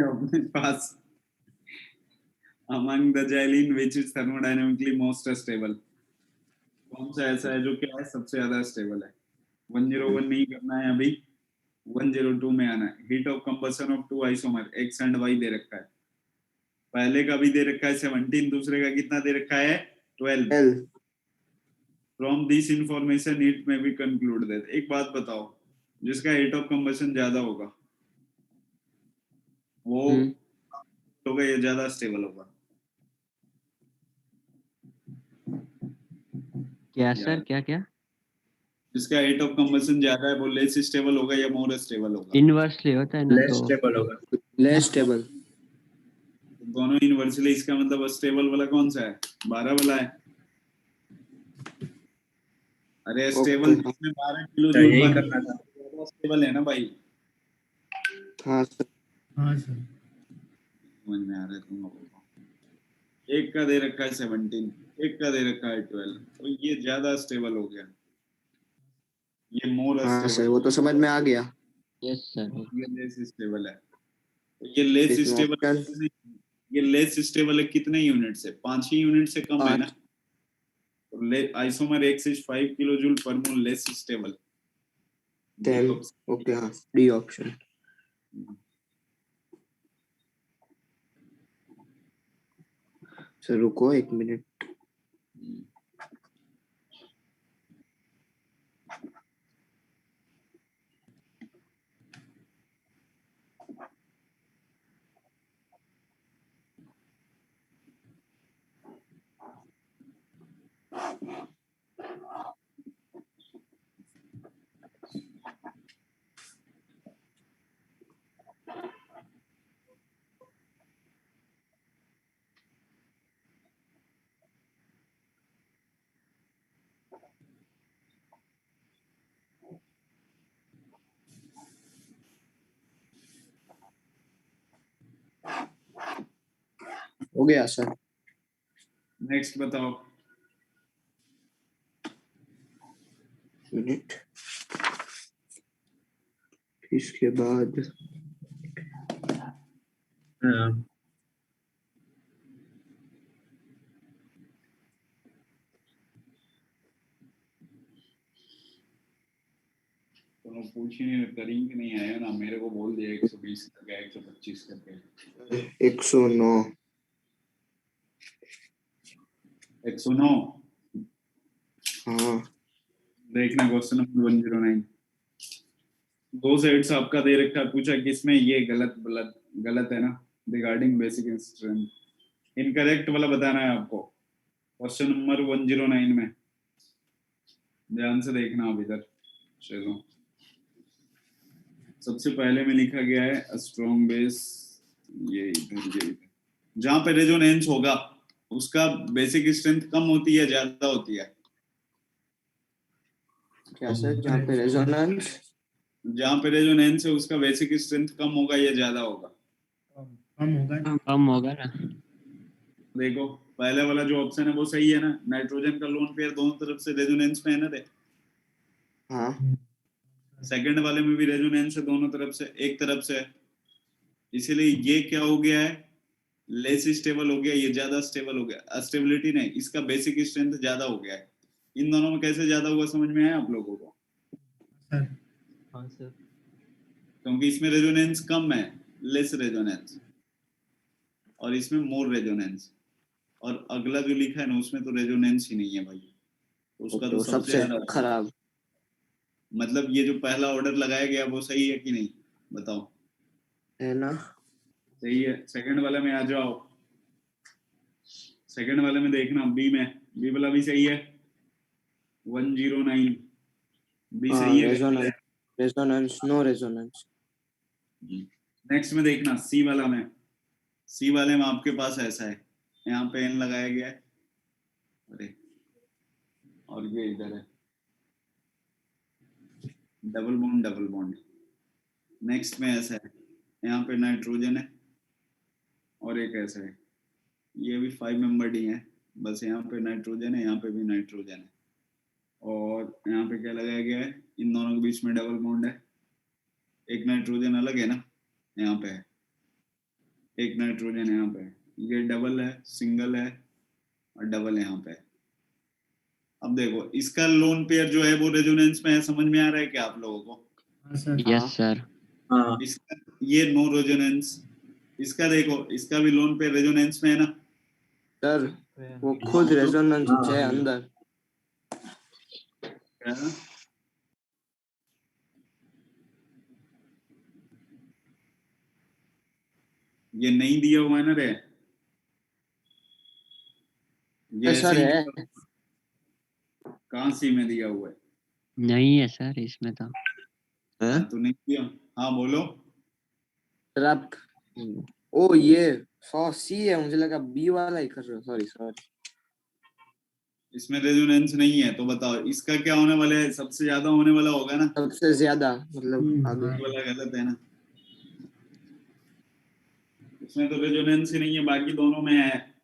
अपने पास among the xylene which is thermodynamically most stable, कौन सा ऐसा है जो क्या है सबसे ज्यादा स्टेबल है। 101 नहीं करना है अभी, 102 में आना है। Heat of combustion of two isomer X and Y दे रखा है, पहले का भी दे रखा है 17, दूसरे का कितना दे रखा है 12। L. From this information it में भी कंक्लूड दैट, एक बात बताओ जिसका हीट ऑफ कंबशन ज्यादा होगा वो होगा ये ज्यादा स्टेबल होगा। क्या यार सर, क्या क्या? जिसका हीट ऑफ कंबशन ज्यादा है वो लेस स्टेबल होगा या मोर स्टेबल होगा? इनवर्सली होता है ना लेस तो स्टेबल होगा। Less stable. दोनों इनवर्सली, इसका मतलब स्टेबल वाला कौन सा है, 12 वाला है। अरे स्टेबल ओके। जिसमें 12 किलो तो जूल यही पर करना था। स्टेबल है ना भाई। हाँ सर। हाँ सर। समझ में आ रहा है तुम लोगों को। एक का दे रखा है 17, एक का दे रखा है 12, तो ये ज्यादा स्टेबल हो गया, ये मोर हाँ सर स्टेबल, वो तो समझ में आ गया। Yes sir. ये लेस स्टेबल है। तो ये लेस इसमें स्टेबल ऑप्शन ये लेस स्टेबल है कितने यूनिट से, 5 ही यूनिट से कम है ना। 5। तो isomer x is 5 kilo joule पर मोल लेस स्टेबल। 10। ओके हाँ, डी ऑप्शन। सर रुको एक मिनट। हो गया सर। नेक्स्ट बताओ। मिनट, इसके बाद हाँ तो पूछ ही नहीं, करीम के नहीं आया ना, मेरे को बोल दिया 120 करके 125 करके 109। 109। हाँ देखना क्वेश्चन नंबर 109, दो सेट्स आपका दे रखा है, पूछा किसमें ये गलत गलत है ना, रिगार्डिंग बेसिक स्ट्रेंथ, इनकरेक्ट वाला बताना है आपको क्वेश्चन नंबर 109 में। ध्यान से देखना अब इधर। चलो सबसे पहले में लिखा गया है स्ट्रॉन्ग बेस, ये इधर जहां पे रेजोनेंस होगा उसका बेसिक स्ट्रेंथ कम होती है ज्यादा होती है? क्या सर, जहाँ पे रेजोनेंस, जहां पे रेजोनेंस है उसका बेसिक स्ट्रेंथ कम होगा या ज्यादा होगा? कम होगा। कम होगा ना। देखो पहले वाला जो ऑप्शन है वो सही है ना, नाइट्रोजन का लोन पेयर दोनों तरफ से रेजोनेंस में है ना रे। हाँ सेकंड वाले में भी रेजोनेंस है दोनों तरफ से, एक तरफ से है, इसीलिए ये क्या हो गया है, लेस स्टेबल हो गया, ये ज्यादा स्टेबल हो गया। स्टेबिलिटी नहीं, इसका बेसिक स्ट्रेंथ ज्यादा हो गया है। इन दोनों में कैसे ज्यादा हुआ समझ में आया आप लोगों को? सर हाँ सर। क्योंकि इसमें रेजोनेंस कम है, लेस रेजोनेंस, और इसमें मोर रेजोनेंस, और अगला जो लिखा है ना उसमें तो रेजोनेंस ही नहीं है भाई, तो उसका तो सबसे सबसे ज्यादा। खराब। मतलब ये जो पहला ऑर्डर लगाया गया वो सही है कि नहीं बताओ? है ना। सही है। सेकंड वाले में आ जाओ, सेकंड वाले में देखना, बी में, बी वाला भी सही है 109, बी सही है। Resonance, resonance, no resonance. Next में देखना सी वाला में, सी वाले में आपके पास ऐसा है, यहाँ पे एन लगाया गया है, अरे और ये इधर है double bond double bond. Next में ऐसा है, यहाँ पे नाइट्रोजन है और एक ऐसा है, ये भी 5 मेंबर्ड ही है, बस यहाँ पे नाइट्रोजन है, यहाँ पे भी नाइट्रोजन है, और यहाँ पे क्या लगाया गया है, इन दोनों के बीच में डबल बॉन्ड है, एक नाइट्रोजन अलग है ना, यहाँ पे है, एक नाइट्रोजन यहाँ पे है, ये डबल है, सिंगल है और डबल यहाँ पे है। अब देखो इसका लोन पेयर जो है वो रेजोनेंस में है, समझ में आ रहा है क्या आप लोगों को? हाँ सर। Yes sir. हाँ इसका ये नो रेजोनेंस, इसका देखो इसका भी लोन पेयर रेजोनेंस में है ना। सर वो खुद रेजोनेंस है अंदर। क्या? ये नहीं दिया हुआ है ना रे, ये ऐसे सर ही है, कहाँ सी में दिया हुआ है? नहीं है सर इसमें तो। तो नहीं दिया। हाँ बोलो। सर आप, ओ ये सी है, मुझे लगा बी वाला ही कर रहे हो, सॉरी सॉरी। इसमें रेजोनेंस नहीं है तो बताओ इसका क्या होने वाला है, सबसे ज्यादा होने वाला होगा ना, सबसे ज्यादा मतलब आगे। ये वाला गलत है ना, इसमें तो रेजोनेंस ही नहीं है, बाकी दोनों में है।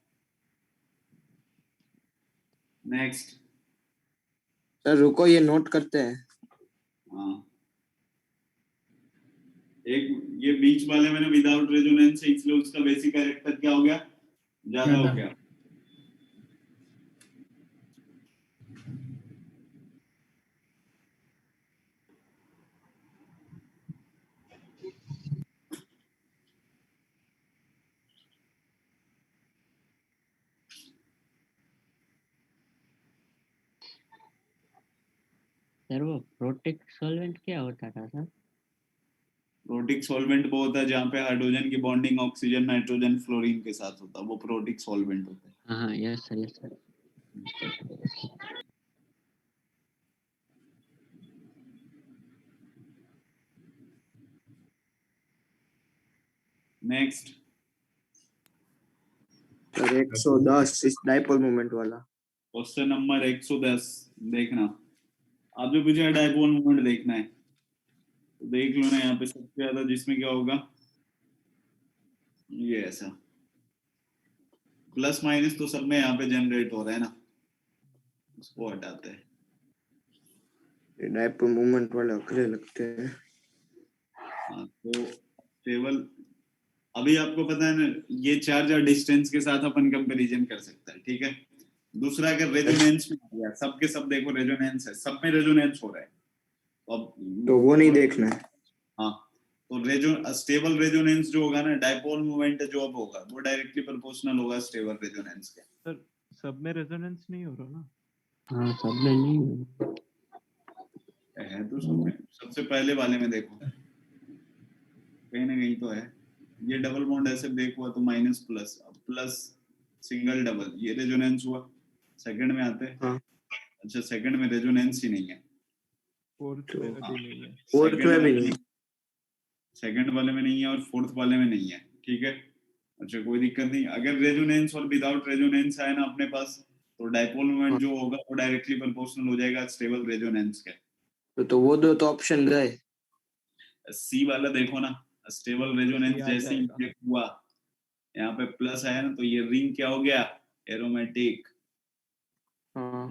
नेक्स्ट। सर रुको ये नोट करते हैं। हाँ एक ये बीच वाले में विदाउट रेजोनेंस है, इसलिए उसका बेसिक कैरेक्टर क्या हो गया, ज्यादा हो गया। सर वो प्रोटेक्ट सॉल्वेंट क्या होता था सर? प्रोटिक सॉल्वेंट वो होता है जहाँ पे हाइड्रोजन की बॉन्डिंग ऑक्सीजन नाइट्रोजन फ्लोरीन के साथ होता है, वो प्रोटिक सॉल्वेंट होता है। हाँ हाँ yes sir yes sir. Next. Sir 110 इस डाइपोल मोमेंट वाला। क्वेश्चन नंबर 110 देखना, आप जो पूछा डाइपोल मोमेंट देखना है तो देख लो ना, यहाँ पे सबसे ज्यादा जिसमें क्या होगा, ये ऐसा प्लस माइनस तो सब में यहाँ पे जनरेट हो रहा है ना, उसको हटाते हैं। डायपोल मोमेंट वाले अखरे लगते हैं। हाँ, तो टेबल अभी आपको पता है ना, ये चार्ज और डिस्टेंस के साथ अपन कंपैरिजन कर सकते हैं, ठीक है। दूसरा अगर रेजोनेंस में आ गया, सबके सब देखो रेजोनेंस है, सब में रेजोनेंस हो रहा है, अब तो वो नहीं देखना है। हाँ, तो स्टेबल रेजोनेंस जो होगा ना, डायपोल मोमेंट जो अब होगा वो डायरेक्टली प्रोपोर्शनल होगा स्टेबल रेजोनेंस के। सर सब में रेजोनेंस नहीं हो रहा ना? हाँ सब में नहीं है तो सब में, सबसे पहले वाले में देखो कहीं ना कहीं तो है। ये डबल बॉन्ड ऐसे ब्रेक हुआ तो माइनस प्लस, अब प्लस सिंगल डबल, ये रेजोनेंस हुआ। सेकंड में आते हैं, हाँ। अच्छा सेकंड में रेजोनेंस ही नहीं है, फोर्थ में अभी नहीं है। फोर्थ सेकंड में भी वाले नहीं। सेकंड वाले में नहीं है और फोर्थ वाले में नहीं है, ठीक है। अच्छा कोई दिक्कत नहीं, अगर रेजोनेंस और विदाउट रेजोनेंस आए ना अपने पास, तो डायपोल मोमेंट जो होगा वो डायरेक्टली प्रोपोर्शनल हो जाएगा स्टेबल रेजोनेंस के। तो वो दो तो ऑप्शन गए। सी वाला देखो ना, स्टेबल रेजोनेंस ये आ जैसे ही जाएगा। ब्रेक हुआ, यहाँ पे प्लस आया ना, तो ये रिंग क्या हो गया, एरोमेटिक। हाँ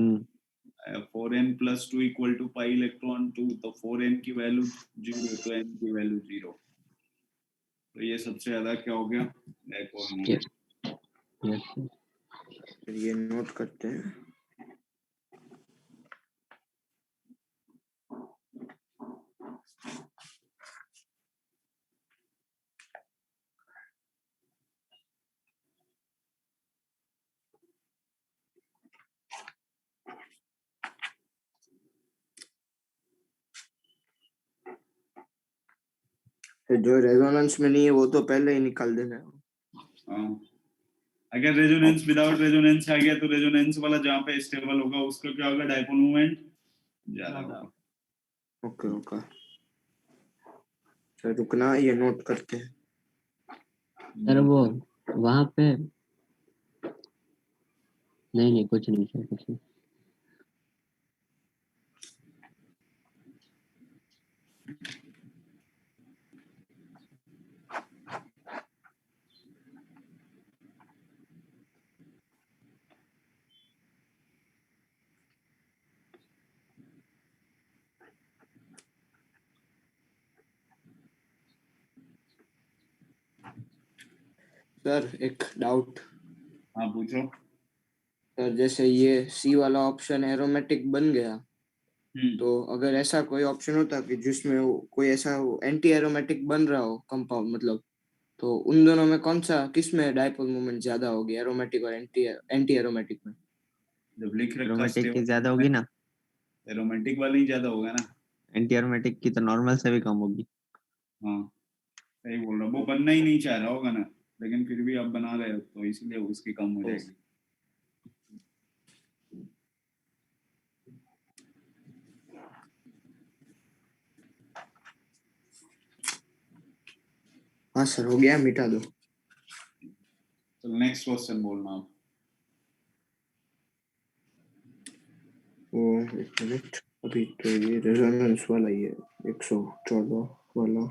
4n plus 2 equal to pi electron 2, तो 4n की वैल्यू 0 तो n की वैल्यू 0, तो ये सबसे ज्यादा क्या हो गया, डायपोल मोमेंट। यस फिर ये नोट करते हैं। फिर जो रेजोनेंस में नहीं है वो तो पहले ही निकाल देना है। हाँ, अगर रेजोनेंस विदाउट रेजोनेंस आ गया तो रेजोनेंस वाला जहाँ पे स्टेबल होगा उसका क्या होगा, डायपोल मोमेंट ज्यादा होगा। ओके ओके, सर रुकना, ये नोट करते हैं। सर वो वहाँ पे नहीं कुछ नहीं सर, कुछ नहीं। सर एक डाउट। हाँ पूछो। सर जैसे ये सी वाला ऑप्शन एरोमेटिक बन गया, तो अगर ऐसा कोई ऑप्शन होता कि जिसमें कोई ऐसा एंटी एरोमेटिक बन रहा हो कंपाउंड, मतलब तो उन दोनों में कौन सा, किस में डायपोल मोमेंट ज्यादा होगी, एरोमेटिक और एंटी एरोमेटिक में? जब लिख रखा एरोमेटिक की स्टेबल, ज्यादा होगी ना, एरोमेटिक वाला ही ज्यादा होगा ना। एंटी एरोमेटिक की तो नॉर्मल से भी कम होगी। हाँ सही बोल रहा, वो बनना ही नहीं चाह रहा होगा ना, लेकिन फिर भी आप बना रहे हो तो इसलिए उसकी कम हो जाएगी। हाँ सर हो गया, मिटा दो। तो नेक्स्ट क्वेश्चन बोलना आप। वो एक मिनट, अभी तो ये रेजोनेंस वाला ही है, 114 वाला।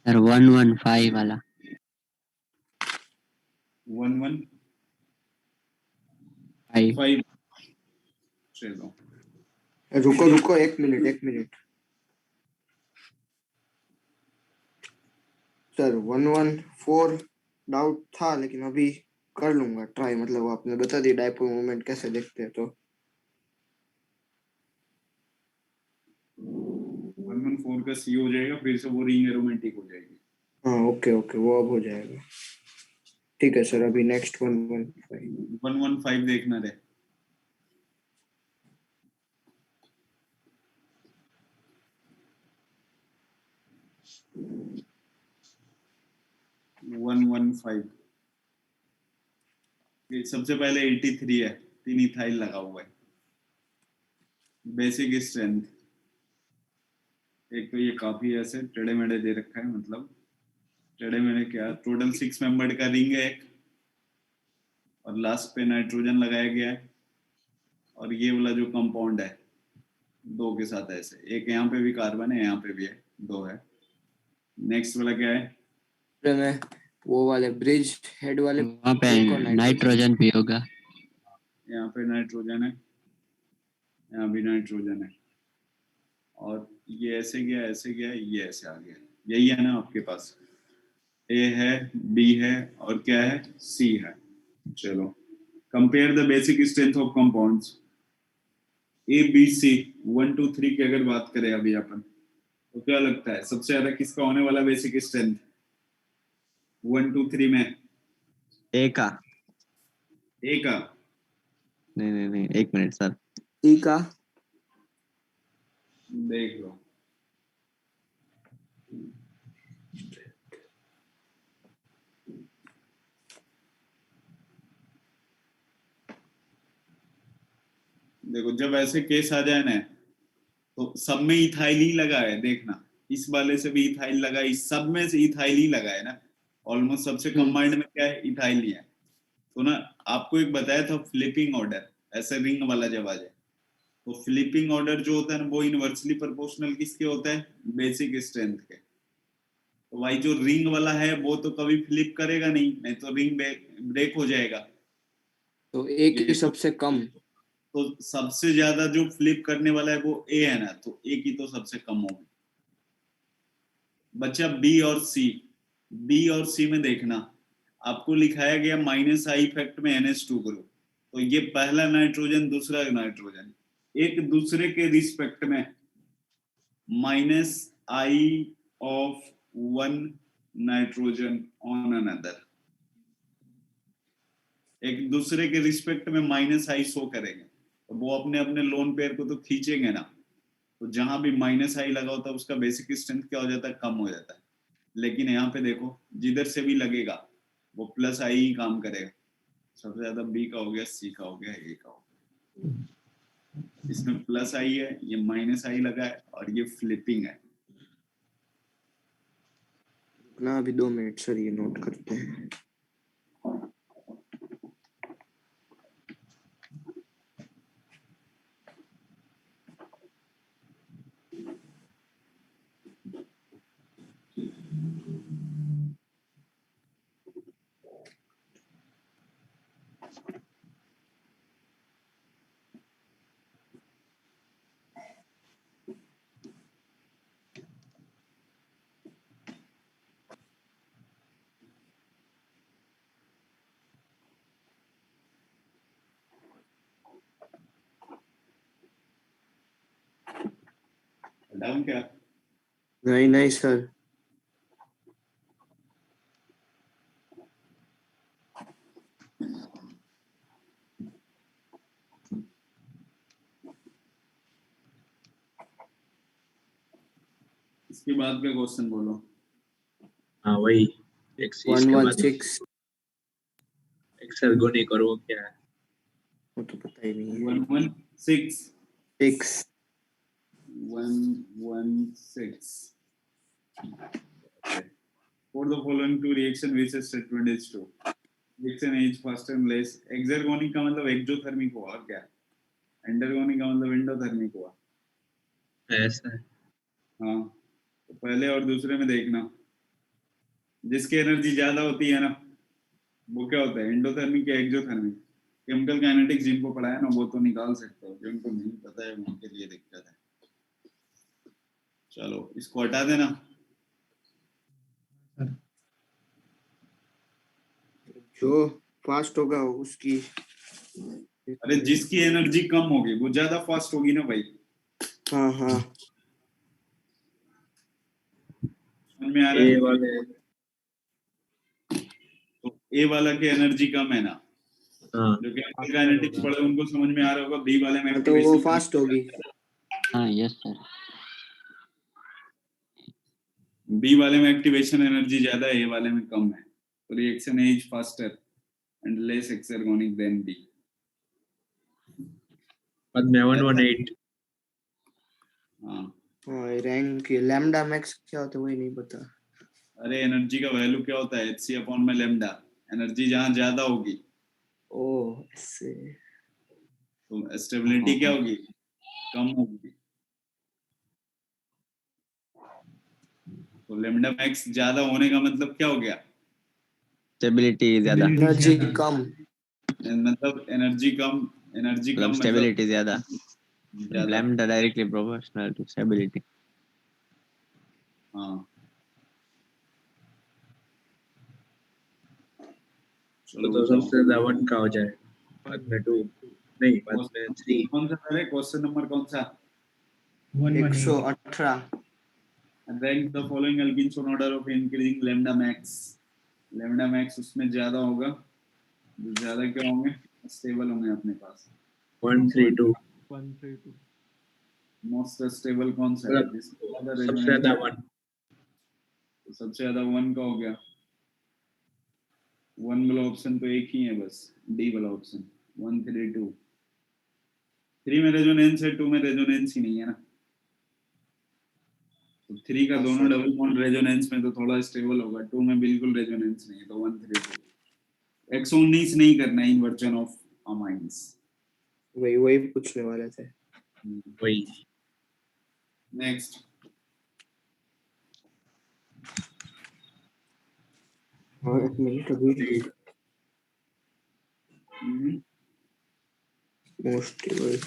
सर 115 वाला। 115 चलो रुको रुको, एक मिनट। सर 114 डाउट था, लेकिन अभी कर लूंगा ट्राई, मतलब आपने बता दी डायपोल मोमेंट कैसे देखते हैं, तो 114 का सी हो जाएगा, फिर से वो रिंग एरोमेटिक हो जाएगी। हाँ ओके वो अब हो जाएगा। ठीक है सर, अभी नेक्स्ट 115। 115 देखना रहे। सबसे पहले 83 है, 3 इथाइल लगा हुआ है। बेसिक स्ट्रेंथ, एक तो ये काफी ऐसे टेढ़े मेढ़े दे रखा है, मतलब टेढ़े मेढ़े क्या, टोटल 6 मेंबर्ड का रिंग है एक, और लास्ट पे नाइट्रोजन लगाया गया है, और ये वाला जो कंपाउंड है 2 के साथ ऐसे, एक यहाँ पे भी कार्बन है, यहाँ पे भी है, 2 है। नेक्स्ट वाला क्या है? में वो वाले ब्रिज हेड वाले वहाँ पे को नाइट्रोजन भी होगा। यहाँ पे नाइट्रोजन है, यहाँ भी नाइट्रोजन है, और ये ऐसे गया, ऐसे गया, ये ऐसे आ गया। यही है ना आपके पास? ए है, बी है, और क्या है? सी है। चलो compare the basic strength of compounds A B C 1 2 3 की अगर बात करें अभी अपन, तो क्या लगता है सबसे ज्यादा किसका होने वाला बेसिक स्ट्रेंथ 1 2 3 में? ए का? ए का? नहीं, एक मिनट सर। सी का? देख लो। देखो जब ऐसे केस आ जाए ना, तो सब में इथाइल ही लगा है, देखना इस वाले से भी इथाइल लगा, इस सब में से इथाइल ही लगा है ना, ऑलमोस्ट सबसे कंबाइंड में क्या है? इथाइल ही है। तो ना आपको एक बताया था फ्लिपिंग ऑर्डर, ऐसे रिंग वाला जब आ जाए, तो फ्लिपिंग ऑर्डर जो होता है ना वो इनवर्सली प्रोपोर्शनल किसके होता है? बेसिक स्ट्रेंथ के। तो भाई जो रिंग वाला है वो तो कभी फ्लिप करेगा नहीं, नहीं तो रिंग ब्रेक हो जाएगा। तो एक ही सबसे कम, तो सबसे ज्यादा जो फ्लिप करने वाला है वो ए है ना, तो ए की तो सबसे कम होगी। बच्चा बी और सी, बी और सी में देखना आपको लिखाया गया माइनस आई इफेक्ट में NH2 ग्रुप, तो ये पहला नाइट्रोजन दूसरा नाइट्रोजन एक दूसरे के रिस्पेक्ट में minus I of one nitrogen on another, एक दूसरे के रिस्पेक्ट में माइनस आई शो करेंगे, तो वो अपने अपने लोन पेयर को तो खींचेंगे ना, तो जहां भी माइनस आई लगा होता है उसका बेसिक स्ट्रेंथ क्या हो जाता है? कम हो जाता है। लेकिन यहाँ पे देखो जिधर से भी लगेगा वो प्लस आई ही काम करेगा। सबसे ज्यादा बी का हो गया, सी का हो गया, ए का हो गया। इसमें प्लस आई है, ये माइनस आई लगा है, और ये फ्लिपिंग है। ना अभी 2 मिनट सर, ये नोट करते हैं। डाउन क्या? नहीं सर, इसके बाद का क्वेश्चन बोलो। हाँ वही इसके बाद 116 एक्सरगोनिक और वो क्या है? वो तो पता ही नहीं है। 116 6 116 for the following two reaction which is statement is true, reaction is faster and less। Exergonic का मतलब एक्सोथर्मिक हुआ, और क्या? एंडरगोनिक का मतलब एंडोथर्मिक हुआ। ऐसा है। हाँ, तो पहले और दूसरे में देखना जिसकी एनर्जी ज्यादा होती है ना वो क्या होता है? एंडोथर्मिक या एक्सोथर्मिक। केमिकल काइनेटिक्स जिनको पढ़ा है ना वो तो निकाल सकते हो, जिनको नहीं पता है उनके लिए दिक्कत है। चलो इसको हटा देना। जो फास्ट होगा उसकी, अरे जिसकी एनर्जी कम होगी वो ज्यादा फास्ट होगी ना भाई। हाँ समझ में आ रहा ए है? वाले तो ए वाला की एनर्जी कम है ना, हाँ जो केमिकल काइनेटिक्स पढ़े उनको समझ में आ रहा होगा। बी वाले में तो वो activation फास्ट होगी। हाँ यस सर। बी वाले में एक्टिवेशन एनर्जी ज्यादा है, ए वाले में कम है, तो reaction is faster and less exergonic than B. बाद में 118 हाँ, रैंक लैम्डा मैक्स क्या होता है वही नहीं पता। अरे एनर्जी का वैल्यू क्या होता है? HC अपॉन में लैम्डा। एनर्जी जहां ज्यादा होगी ओह ऐसे, तो स्टेबिलिटी क्या होगी? कम होगी। तो लेमडा मैक्स ज्यादा होने का मतलब क्या हो गया? स्टेबिलिटी ज्यादा, एनर्जी कम, मतलब एनर्जी कम मतलब मतलब स्टेबिलिटी ज्यादा, ज्यादा। Lambda directly proportional to stability. हाँ तो चलो सबसे ज्यादा 1 का हो जाए, बाद में 2, नहीं बाद में 3। कौन सा पहले क्वेश्चन नंबर कौन सा? 118 118। Rank the following alkenes on order of increasing lambda max. Lambda max उसमें ज्यादा होगा, ज्यादा क्या होंगे? स्टेबल होंगे अपने पास। 132 132 मोस्ट स्टेबल कौन सा है? मतलब जिसमें ज्यादा सबसे रेजोनेंस, ज्यादा 1। तो सबसे ज्यादा 1 का हो गया। 1 वाला ऑप्शन तो एक ही है बस, डी वाला ऑप्शन 132। 3 में रेजोनेंस है, 2 में रेजोनेंस ही नहीं है ना। तो 3 का दोनों डबल बॉन्ड रेजोनेंस में तो थोड़ा स्टेबल होगा, 2 में बिल्कुल रेजोनेंस नहीं है, तो 132। 119 नहीं करना इन्वर्जन ऑफ अमाइंस। वही पूछने वाले थे। वही नेक्स्ट। हाँ, एक मिनट अभी। मोस्ट स्टेबल,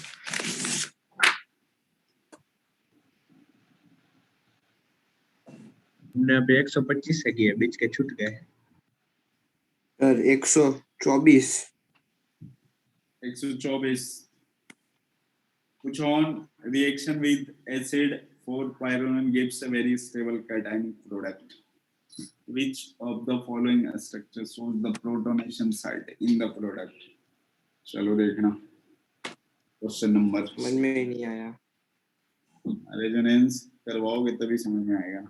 हमने अभी 125 से किए, बीच के छूट गए। Sir 124। 124। Which on reaction with acid for pyronine gives a very stable cationic product? Which of the following structures shows the protonation site in the product? चलो देखना क्वेश्चन नंबर। समझ में ही नहीं आया। रेजोनेंस करवाओगे तभी समझ में आएगा।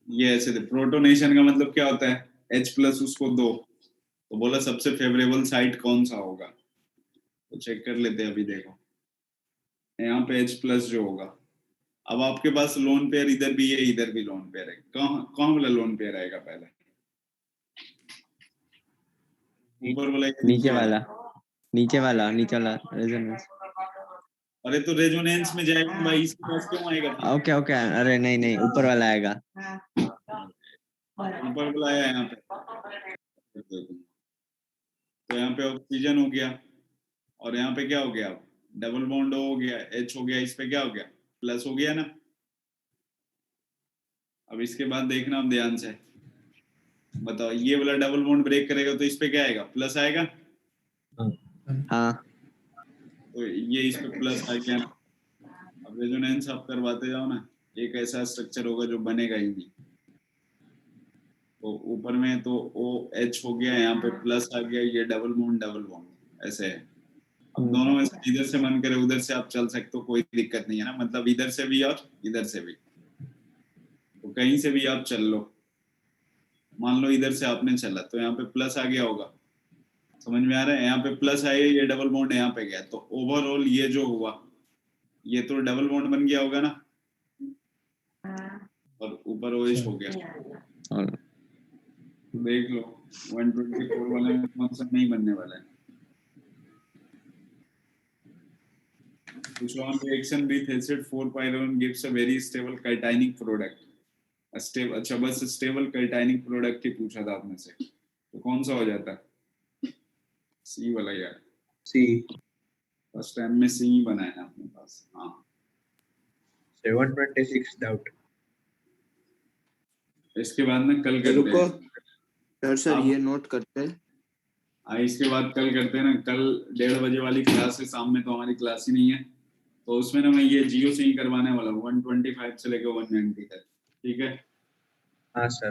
ये ऐसे थे, प्रोटोनेशन का मतलब क्या होता है? H प्लस उसको दो, तो बोला सबसे फेवरेबल साइट कौन सा होगा, तो चेक कर लेते हैं। अभी देखो यहाँ पे H प्लस जो होगा, अब आपके पास लोन पेयर इधर भी है, इधर भी लोन पेयर है, कहाँ वाला लोन पेयर आएगा पहले? ऊपर वाला या नीचे वाला, नीचे वाला रेजोनेंस। अरे तो रेजोनेंस में जाएगा भाई, इसके पास क्यों आएगा? ओके ओके, अरे नहीं नहीं, ऊपर वाला आएगा। ऊपर वाला आया यहाँ पे, तो यहाँ पे ऑक्सीजन हो गया, और यहाँ पे क्या हो गया? डबल बॉन्ड हो गया, H हो गया, इस पे क्या हो गया? प्लस हो गया ना। अब इसके बाद देखना आप ध्यान से, बताओ ये वाला डबल बॉन्ड ब्रेक करेगा तो इस पे क्या आएगा? प्लस आएगा। हाँ, तो ये इस पे प्लस आ गया ना। अब रेजोनेंस आप करवाते जाओ ना, एक ऐसा स्ट्रक्चर होगा जो बनेगा ही नहीं। तो ऊपर में तो OH हो गया, यहाँ पे प्लस आ गया, ये डबल बॉन्ड ऐसे है। अब दोनों में से इधर से मन करे उधर से आप चल सकते हो, कोई दिक्कत नहीं है ना, मतलब इधर से भी और इधर से भी, तो कहीं से भी आप चल लो। मान लो इधर से आपने चला तो यहाँ पे प्लस आ गया होगा, समझ में आ रहा है? यहाँ पे प्लस आया, ये डबल बॉन्ड यहाँ पे गया, तो ओवरऑल ये जो हुआ ये तो डबल बॉन्ड बन गया होगा ना, और ऊपर OH हो गया। और देख लो 124 वाले में कौन सा नहीं बनने वाला है। Which one reaction with acid 4-pyrone gives a very stable cationic product? अच्छा बस स्टेबल cationic प्रोडक्ट ही पूछा था आपने से, तो कौन सा हो जाता? सी वाला यार, सी। फर्स्ट टाइम में सी ही बनाया है अपने पास। हाँ 726 डाउट। इसके बाद में कल करते रुको हैं। सर ये नोट करते हैं। हाँ इसके बाद कल करते हैं ना, कल 1:30 बजे वाली क्लास है, शाम में तो हमारी क्लास ही नहीं है, तो उसमें ना मैं ये जियो से ही करवाने वाला हूँ 125 से लेकर 190 तक, ठीक है? हाँ सर।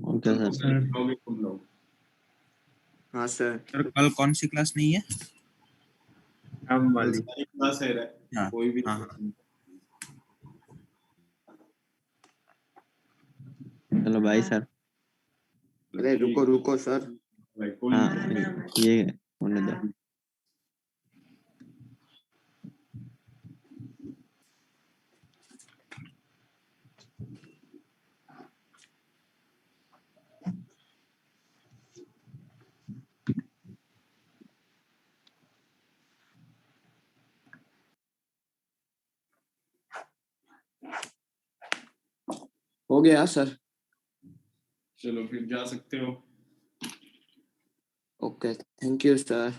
Okay sir. तुम लोग हाँ सर। सर कल कौन सी क्लास नहीं है? हम वाली सारी क्लास है हाँ, कोई भी। हाँ, हाँ। चलो भाई सर। अरे रुको सर। भाई कोई हाँ नहीं। ये होने दो। हो गया सर। चलो फिर जा सकते हो। Okay, thank you sir.